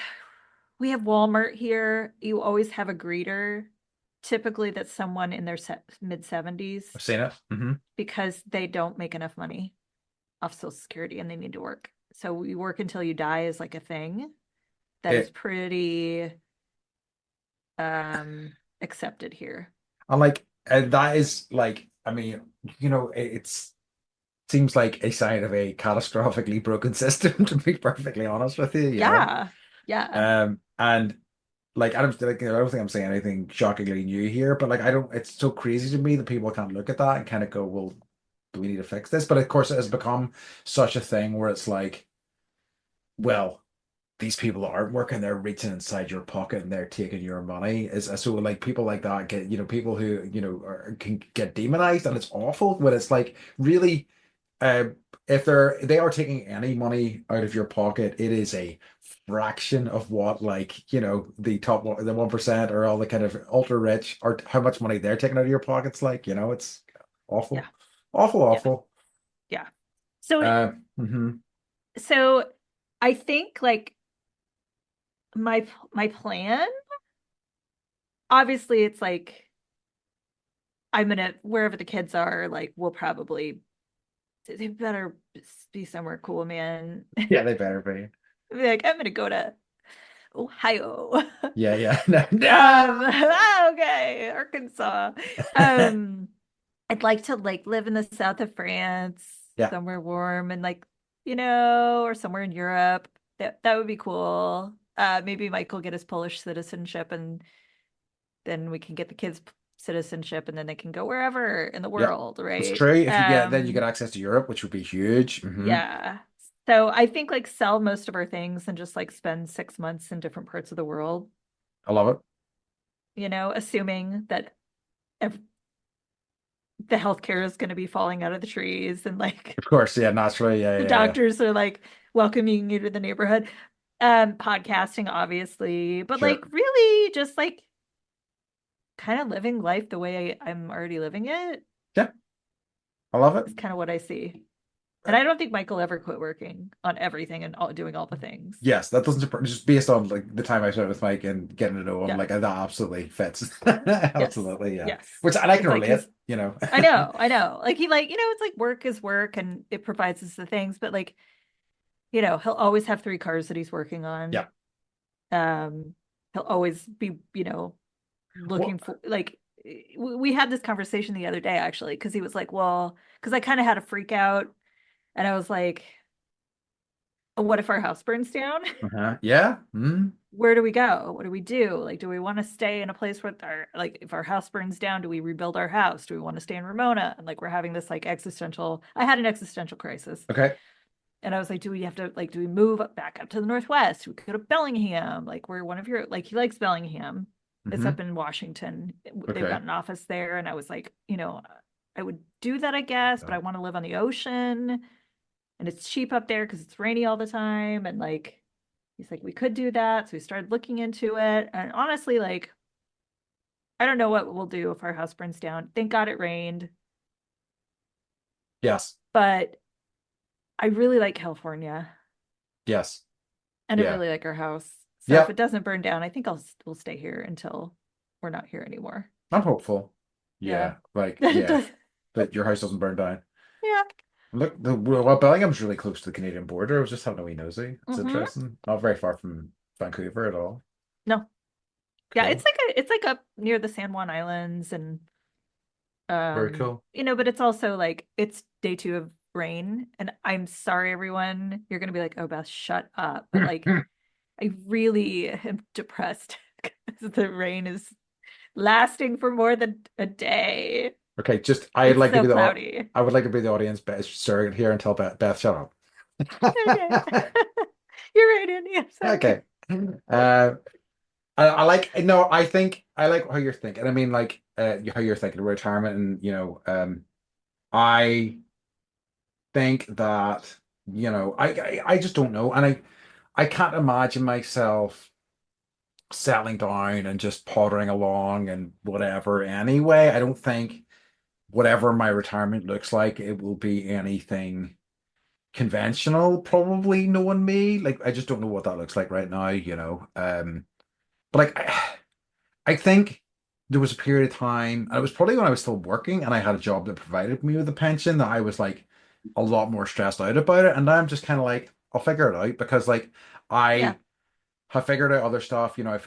we have Walmart here. You always have a greeter, typically that's someone in their mid 70s I've seen it. because they don't make enough money off Social Security and they need to work. So you work until you die is like a thing that is It pretty accepted here. and like that is like, I mean, it's seems like a sign of a catastrophically broken system, to be perfectly honest with you. Yeah. Yeah. And like I don't think I'm saying anything shockingly new here, but like I don't. It's so crazy to me that people can't look at that and kind of go, "Well, do we need to fix this?" But of course, it has become such a thing where it's like, well, these people aren't working; they're reaching inside your pocket and they're taking your money. Is so like people like that get people who can get demonized, and it's awful when it's like really. Uh, if they are taking any money out of your pocket, it is a fraction of what the top the 1% or all the kind of ultra rich or how much money they're taking out of your pockets. It's Yeah. awful, awful, Yeah. awful. Yeah. So Uh, mhm. so I think like my plan, obviously it's like I'm gonna wherever the kids are, like we'll probably they better be somewhere cool, man. Yeah, they better be. Be like, I'm gonna go to Ohio. Yeah, yeah. No, no. Okay, Arkansas. Um, I'd like to like live in the south of France. Yeah. somewhere warm and like, or somewhere in Europe. That would be cool. Maybe Michael get his Polish citizenship and then we can get the kids citizenship and then they can go wherever in the Yeah. world, It's right? true. If you get then you get access to Europe, which would be huge. Yeah. So I think like sell most of our things and just like spend 6 months in different parts of the world, I love it. assuming that ev the healthcare is going to be falling out of the trees and like Of course, yeah, naturally, yeah, the yeah, yeah. doctors are like welcoming you to the neighborhood. Podcasting, obviously, but Sure. like really just like kind of living life the way I'm already living it Yeah, I love it. is kind of what I see. And Uh, I don't think Michael ever quit working on everything and doing all the things. Yes, that doesn't just based on like the time I spent with Mike and getting to know him, Yeah. like that absolutely fits. Yes. Absolutely, yeah. Yes. Which and I It's can like relate, he's you know. I know, I know. Like he like, it's like work is work and it provides us the things, but like, he'll always have three cars that he's working on. Yeah. Um, he'll always be, Well, looking for like we had this conversation the other day actually, because he was like, well, because I kind of had a freak out and I was like, what if our house burns down? yeah. Mm. Where do we go? What do we do? Like, do we want to stay in a place where like, if our house burns down, do we rebuild our house? Do we want to stay in Ramona? And like, we're having this like I had an existential crisis. Okay. And I was like, do we have to, like, do we move back up to the Northwest? We could go to Bellingham. Like, we're one of your, like, he likes Bellingham. It's Hmm. up in Washington. They've Okay. got an office there. And I was like, I would do that, I guess, but I want to live on the ocean and it's cheap up there because it's rainy all the time. And like, he's like, we could do that. So we started looking into it. And honestly, like, I don't know what we'll do if our house burns down. Thank God it rained. Yes. But I really like California Yes. and I Yeah. really like our house. So if Yep. it doesn't burn down, I think we'll stay here until we're not here anymore. I'm hopeful. Yeah. Yeah. Like, It yeah. does. That your house doesn't burn down. Yeah. Look, well, Bellingham's really close to the Canadian border. I was just having a wee nosy. It's Hmm. interesting. Not very far from Vancouver at all. No. Yeah, Cool. it's like up near the San Juan Islands and Very cool. but it's also like it's day two of rain and I'm sorry everyone, you're gonna be like, oh Beth, shut up. But like I really am depressed because the rain is lasting for more than a day. Okay, just I'd It's like to so be cloudy. I would like to be the audience best surrogate here and tell Beth, shut up. Okay. You're right, Andy. I'm Okay. sorry. I like no, I think I like how you're thinking. I mean, like how you're thinking of retirement, and I think that I just don't know, and I can't imagine myself settling down and just pottering along and whatever. Anyway, I don't think whatever my retirement looks like, it will be anything conventional, probably knowing me. Like I just don't know what that looks like right now. But like I think there was a period of time, and it was probably when I was still working and I had a job that provided me with a pension that I was like a lot more stressed out about it. And now I'm just kind of like, I'll figure it out because like Yeah. I have figured out other stuff. You know,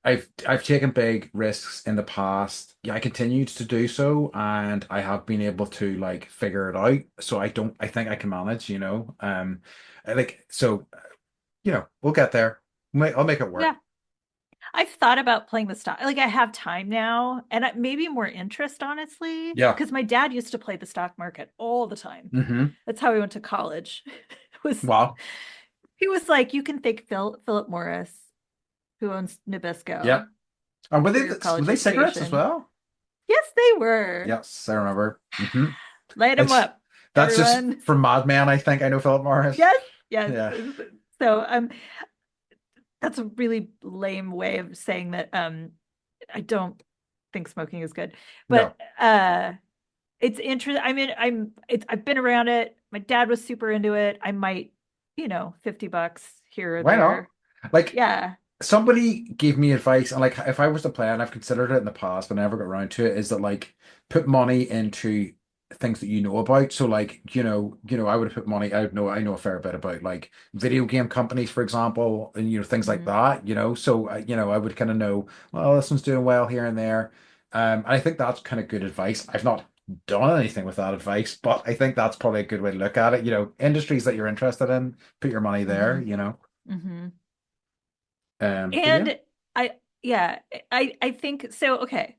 I've taken big risks in the past. Yeah, I continued to do so, and I have been able to like figure it out. So I think I can manage. Like so, we'll get there. I'll make it Yeah. work. I've thought about playing the stock. Like I have time now and maybe more interest, honestly, Yeah. because my dad used to play the stock market all the time. Hmm. That's how we went to college. It was Wow. he was like, you can thank Philip Morris, who owns Yeah. Nabisco, And for your were college they cigarettes as education. well? Yes, they were. Yes, I remember. Light them It's up, that's just everyone. from Mad Men, I think. I know Philip Morris. Yes, yes. Yeah. So that's a really lame way of saying that I don't think smoking is good. No. But it's interesting. I mean, I've been around it. My dad was super into it. I might, $50 here or Why not? there. Like Yeah. somebody gave me advice, and like if I was to play, and I've considered it in the past, but never got around to it, is that like put money into things that you know about. So like, I would have put money, I know a fair bit about like video game companies, for example, and things like Mhm. that. So I would kind of know, well, this one's doing well here and there. And I think that's kind of good advice. I've not done anything with that advice, but I think that's probably a good way to look at it. Industries that you're interested in, put your money there, Hmm. Hmm. But yeah. And yeah, I think so. Okay,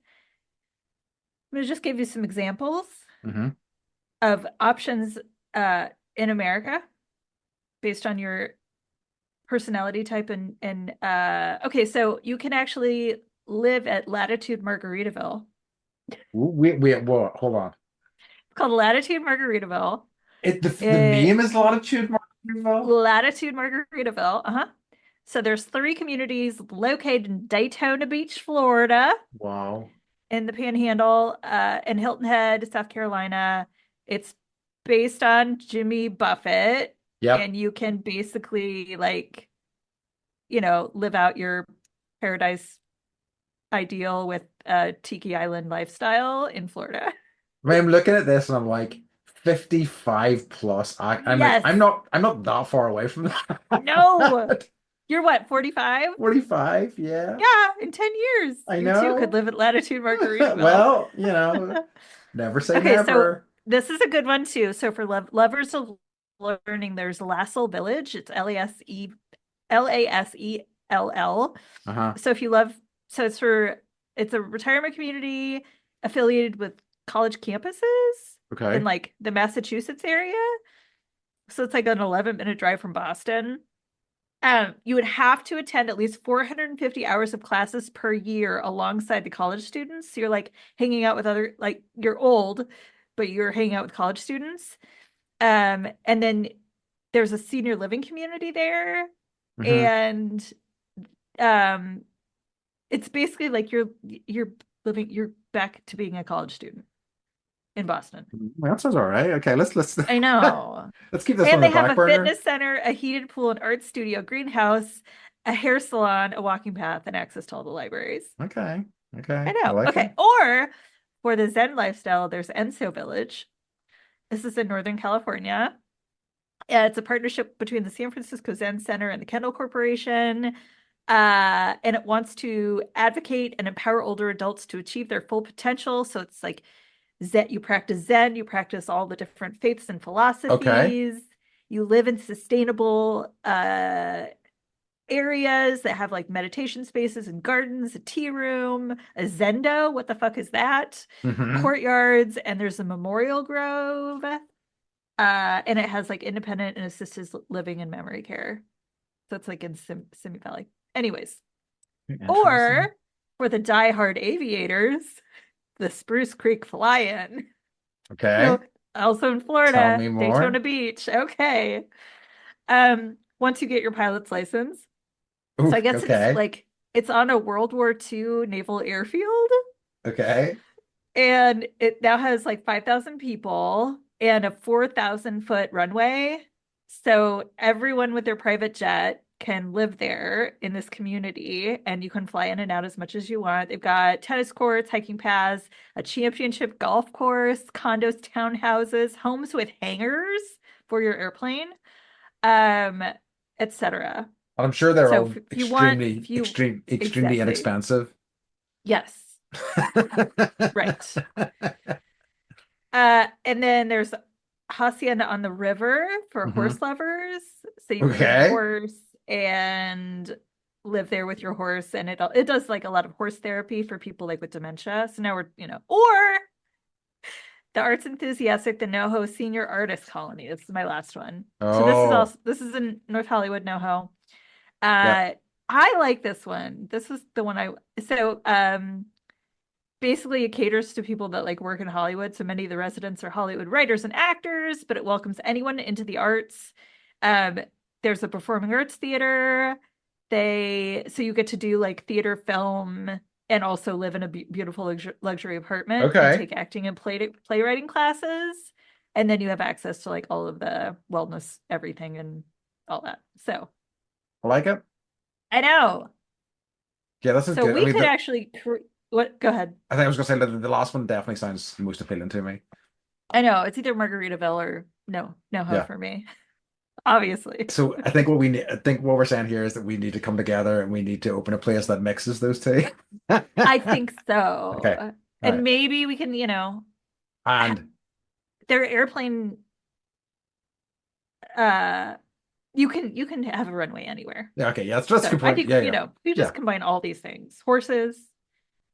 I'm gonna just give you some examples Hmm. of options uh in America based on your personality type and okay, so you can actually live at Latitude Margaritaville. Wait, what? Hold on. It's called Latitude Margaritaville. The It name is Latitude Margaritaville. Latitude Margaritaville. Uh-huh. So there's three communities located in Daytona Beach, Florida, Wow. in the Panhandle, in Hilton Head, South Carolina. It's based on Jimmy Buffett, Yep. and you can basically like, live out your paradise ideal with a Tiki Island lifestyle in Florida. I mean, I'm looking at this and I'm like 55 plus. I'm like, Yes. I'm not that far away from No. that. You're what, 45? 45, yeah. Yeah, in 10 years, I you too could know. live at Latitude Margaritaville. Well, never say Okay, so never. this is a good one too. So for lovers of learning, there's Lassell Village. It's Lasell. Uh-huh. So if you love, so it's a retirement community affiliated with college campuses in Okay. like the Massachusetts area. So it's like an 11-minute drive from Boston. You would have to attend at least 450 hours of classes per year alongside the college students. So you're like hanging out with other, like you're old, but you're hanging out with college students. And then there's a senior living community there, Hmm. and um, it's basically like you're back to being a college student in Boston. That sounds all right. Okay, let's I know. let's keep this on And the they have back a burner. fitness center, a heated pool, an art studio, greenhouse, a hair salon, a walking path, and access to all the libraries. Okay. I Okay. I know. like it. Okay. Or for the Zen lifestyle, there's Enso Village. This is in Northern California. It's a partnership between the San Francisco Zen Center and the Kendall Corporation. And it wants to advocate and empower older adults to achieve their full potential. So it's like Zen, you practice all the different faiths and Okay. philosophies. You live in sustainable areas that have like meditation spaces and gardens, a tea room, a zendo. What the fuck is that? Hmm. Courtyards, and there's a memorial grove. And it has like independent and assisted living and memory care. So it's like in Simi Valley. Anyways, Interesting. or for the diehard aviators, the Spruce Creek Fly-In. Okay. So also in Tell Florida, me more. Daytona Beach. Okay. Once you get your pilot's license. So Ooh, I guess it's okay. like it's on a World War II naval airfield, Okay. and it now has like 5,000 people and a 4,000-foot runway. So everyone with their private jet can live there in this community, and you can fly in and out as much as you want. They've got tennis courts, hiking paths, a championship golf course, condos, townhouses, homes with hangars for your airplane, um, etc. I'm sure they're So all if you want, if you extremely exactly, inexpensive. yes, right. And then there's Hacienda on the River for Hmm. horse lovers. So you can get a Okay. horse and live there with your horse, and it does like a lot of horse therapy for people like with dementia. So now or the arts enthusiastic, the NoHo Senior Artist Colony. This is my last one. So Oh, this is in North Hollywood, NoHo. yep. Uh, I like this one. This is the one I so basically it caters to people that like work in Hollywood. So many of the residents are Hollywood writers and actors, but it welcomes anyone into the arts. Um, there's a performing arts theater. So you get to do like theater, film, and also live in a beautiful luxury apartment and Okay. take acting and playwriting classes. And then you have access to like all of the wellness, everything, and all that. So I like it. I know. Yeah, this is So good. I we mean, could actually, what? Go ahead. I think I was gonna say that the last one definitely sounds most appealing to me. I know it's either Margaritaville or no ho Yeah. for me, obviously. So I think what we're saying here is that we need to come together and we need to open a place that mixes those two. I think Okay. so. All And right. maybe we can, And their airplane, uh, you can have a runway anywhere. yeah, okay, yeah, that's a So good I point. think, Yeah, yeah, you yeah. just combine all these things: horses,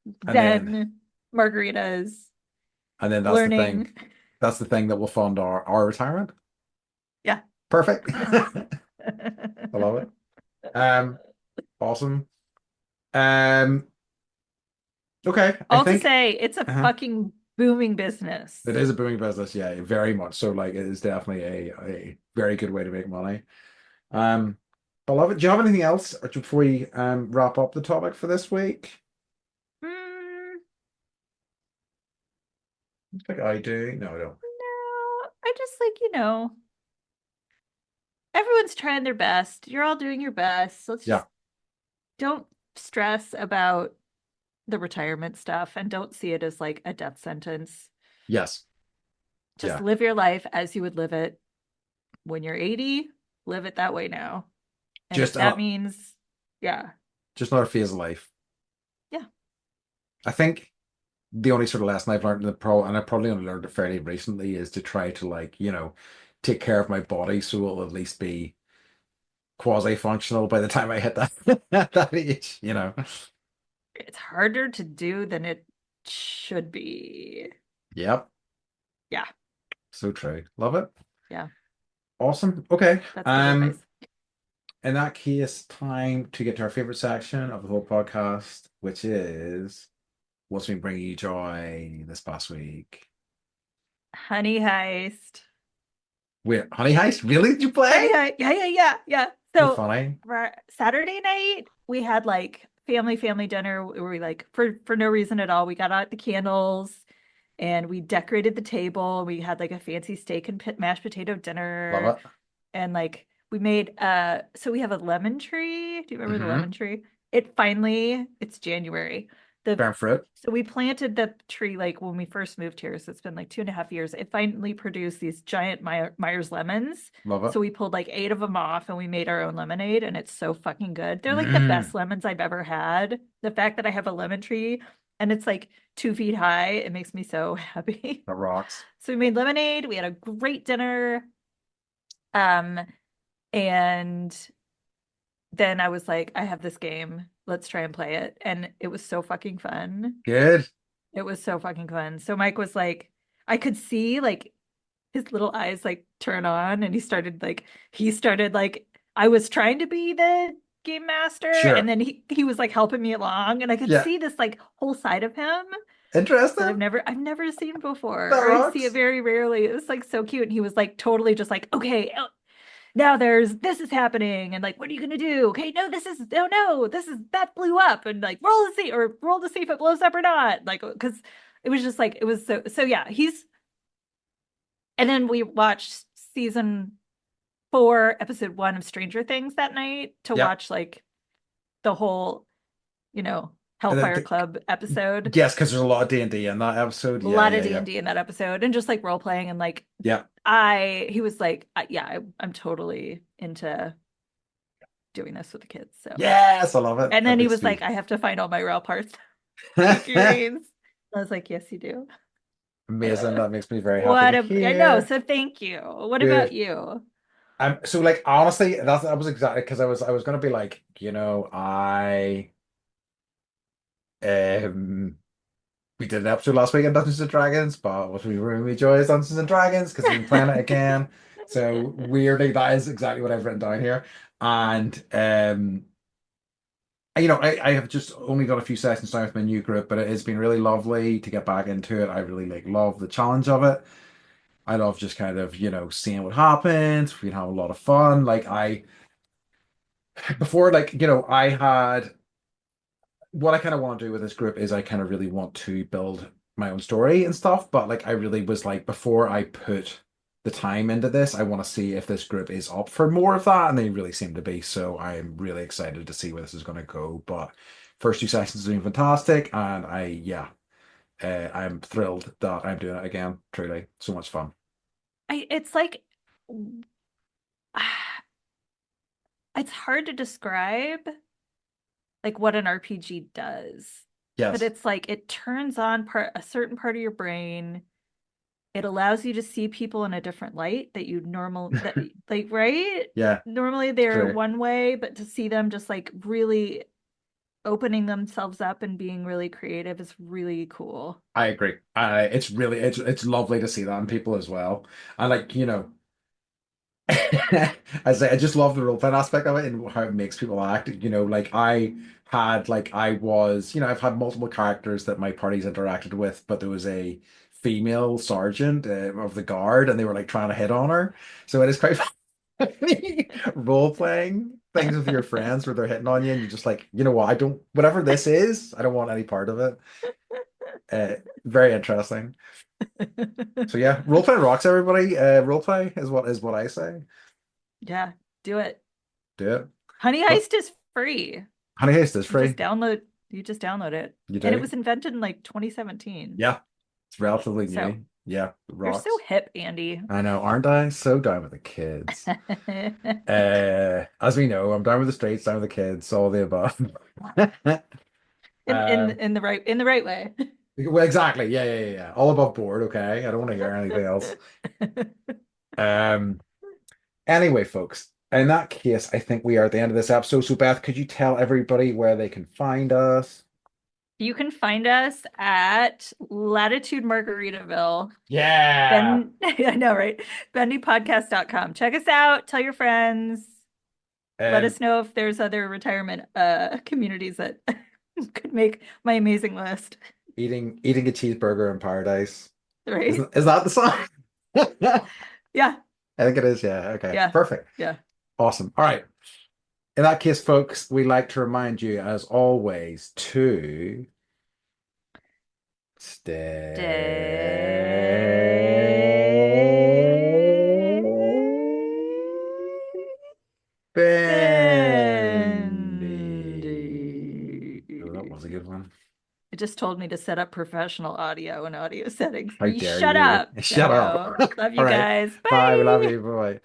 And then Zen, margaritas, and then that's the thing. learning. That's the thing that will fund our retirement. Yeah. Perfect. I love it. Awesome. Um, okay, I All to think say, it's a uh fucking booming business. it is a booming business. Yeah, very much so. Like, it is definitely a very good way to make money. Um, I love it. Do you have anything else before we wrap up the topic for this week? Mm, I think I do. No, I don't. no, I just like, everyone's trying their best. You're all doing your best. So let's Yeah. just don't stress about the retirement stuff and don't see it as like a death sentence. Yes. Just Yeah. live your life as you would live it when you're 80. Live it that way now. And if Just that means, yeah, just another phase of life. yeah, I think the only sort of lesson I've learned in the pro, and I probably only learned it fairly recently, is to try to, like, take care of my body so it'll at least be quasi-functional by the time I hit that that age. it's harder to do than it should be. Yep. Yeah, So true. Love it. yeah, Awesome. Okay. that's good advice. In that case, time to get to our favorite section of the whole podcast, which is what's been bringing you joy this past week. Honey Heist. Wait, Honey Heist? Really? Did you play? Honey Heist. Yeah, yeah, yeah, yeah. So So funny. for Saturday night, we had like family dinner where we like for no reason at all. We got out the candles and we decorated the table. We had like a fancy steak and mashed potato Love dinner, it. and like we made so we have a lemon tree. Do you remember the lemon Mm-hmm. tree? It's January. The Burnt fruit. So we planted the tree like when we first moved here, so it's been like 2.5 years. It finally produced these giant Myers lemons. Love it. So we pulled like 8 of them off and we made our own lemonade, and it's so fucking good. They're like the best Mm, lemons I've ever had. The fact that I have a lemon tree and it's like 2 feet high, it makes me so happy. that rocks. So we made lemonade. We had a great dinner. Um, and then I was like, I have this game. Let's try and play it. And it was so fucking fun. Good. It was so fucking fun. So Mike was like, I could see like his little eyes like turn on, and he started like I was trying to be the game master, and Sure. then he was like helping me along, and I could Yeah. see this like whole side of him that I've Interesting. never I've never seen before, That or I see it rocks. very rarely. It was like so cute, and he was like totally just like, okay, now this is happening, and like, what are you gonna do? Okay, no, this is oh no, this is that blew up, and like roll to see if it blows up or not, like because it was just like it was so yeah. He's And then we watched season 4, episode 1 of Stranger Things that night to Yeah. watch like the whole, you know, And then Hellfire Club episode. yes, because there's a lot of D&D in that episode. A Yeah, lot of yeah, yeah. D&D in that episode, and just like role playing, and like Yeah. he was like, yeah, I'm totally into doing this with the kids. So, Yes, I love it. and That then he makes was like, me I have to find all my raw parts figurines. I was like, yes, you do. amazing. That makes me very happy to I know. hear. So thank you. What about Good. you? So like honestly, that was exactly because I was gonna be like, I um we did an episode last week on Dungeons and Dragons, but what we really enjoy is Dungeons and Dragons because we've been playing it again. So weirdly, that is exactly what I've written down here. And I have just only got a few sessions down with my new group, but it has been really lovely to get back into it. I really like love the challenge of it. I love just kind of, seeing what happens. We can have a lot of fun. Like before, like, I had what I kind of want to do with this group is I kind of really want to build my own story and stuff. But like, I really was like, before I put the time into this, I want to see if this group is up for more of that. And they really seem to be. So I'm really excited to see where this is going to go. But first 2 sessions have been fantastic. And I'm thrilled that I'm doing it again. Truly, so much fun. It's like it's hard to describe like what an RPG does, but Yes. it's like it turns on a certain part of your brain, it allows you to see people in a different light that you normal that like right? Yeah, Normally it's they're true. one way, but to see them just like really opening themselves up and being really creative is really cool. I agree. It's really it's lovely to see that in people as well. I like, I say I just love the role playing aspect of it and how it makes people act. Like I was, I've had multiple characters that my parties interacted with, but there was a female sergeant of the guard, and they were like trying to hit on her. So it is quite funny role playing things with your friends where they're hitting on you, and you're just like, you know what, I don't, whatever this is, I don't want any part of it. Very interesting. So yeah, role play rocks, everybody. Role play is what I say. Yeah, do it. Do it. Honey But Heist is free. Honey Heist is You just free. download you just download it. You And it do? was invented in like 2017. Yeah. It's relatively So new. Yeah, it you're so rocks. hip, Andy. I know, aren't I? So down with the kids. As we know, I'm down with the streets, down with the kids, all the above. In in Um, in the right way. well, exactly. Yeah, yeah, yeah, yeah. All above board, okay. I don't want to hear anything else. Um, anyway, folks, in that case, I think we are at the end of this episode. So, Beth, could you tell everybody where they can find us? You can find us at Latitude Margaritaville. Yeah. Ben, I know, right? bendypodcast.com. Check us out. Tell your friends. Let Um, us know if there's other retirement communities that could make my amazing list. eating a cheeseburger in paradise. Right? Is that the song? I Yeah. think it is. Yeah. Okay. Yeah. Perfect. Yeah. Awesome. All right. In that case, folks, we like to remind you, as always, to stay bendy. Oh, that Bendy. was a good one. It just told me to set up professional audio and audio settings. How You dare shut you? up. I Shut up. know. Love All you right. guys. Bye. We love Bye. you. Bye.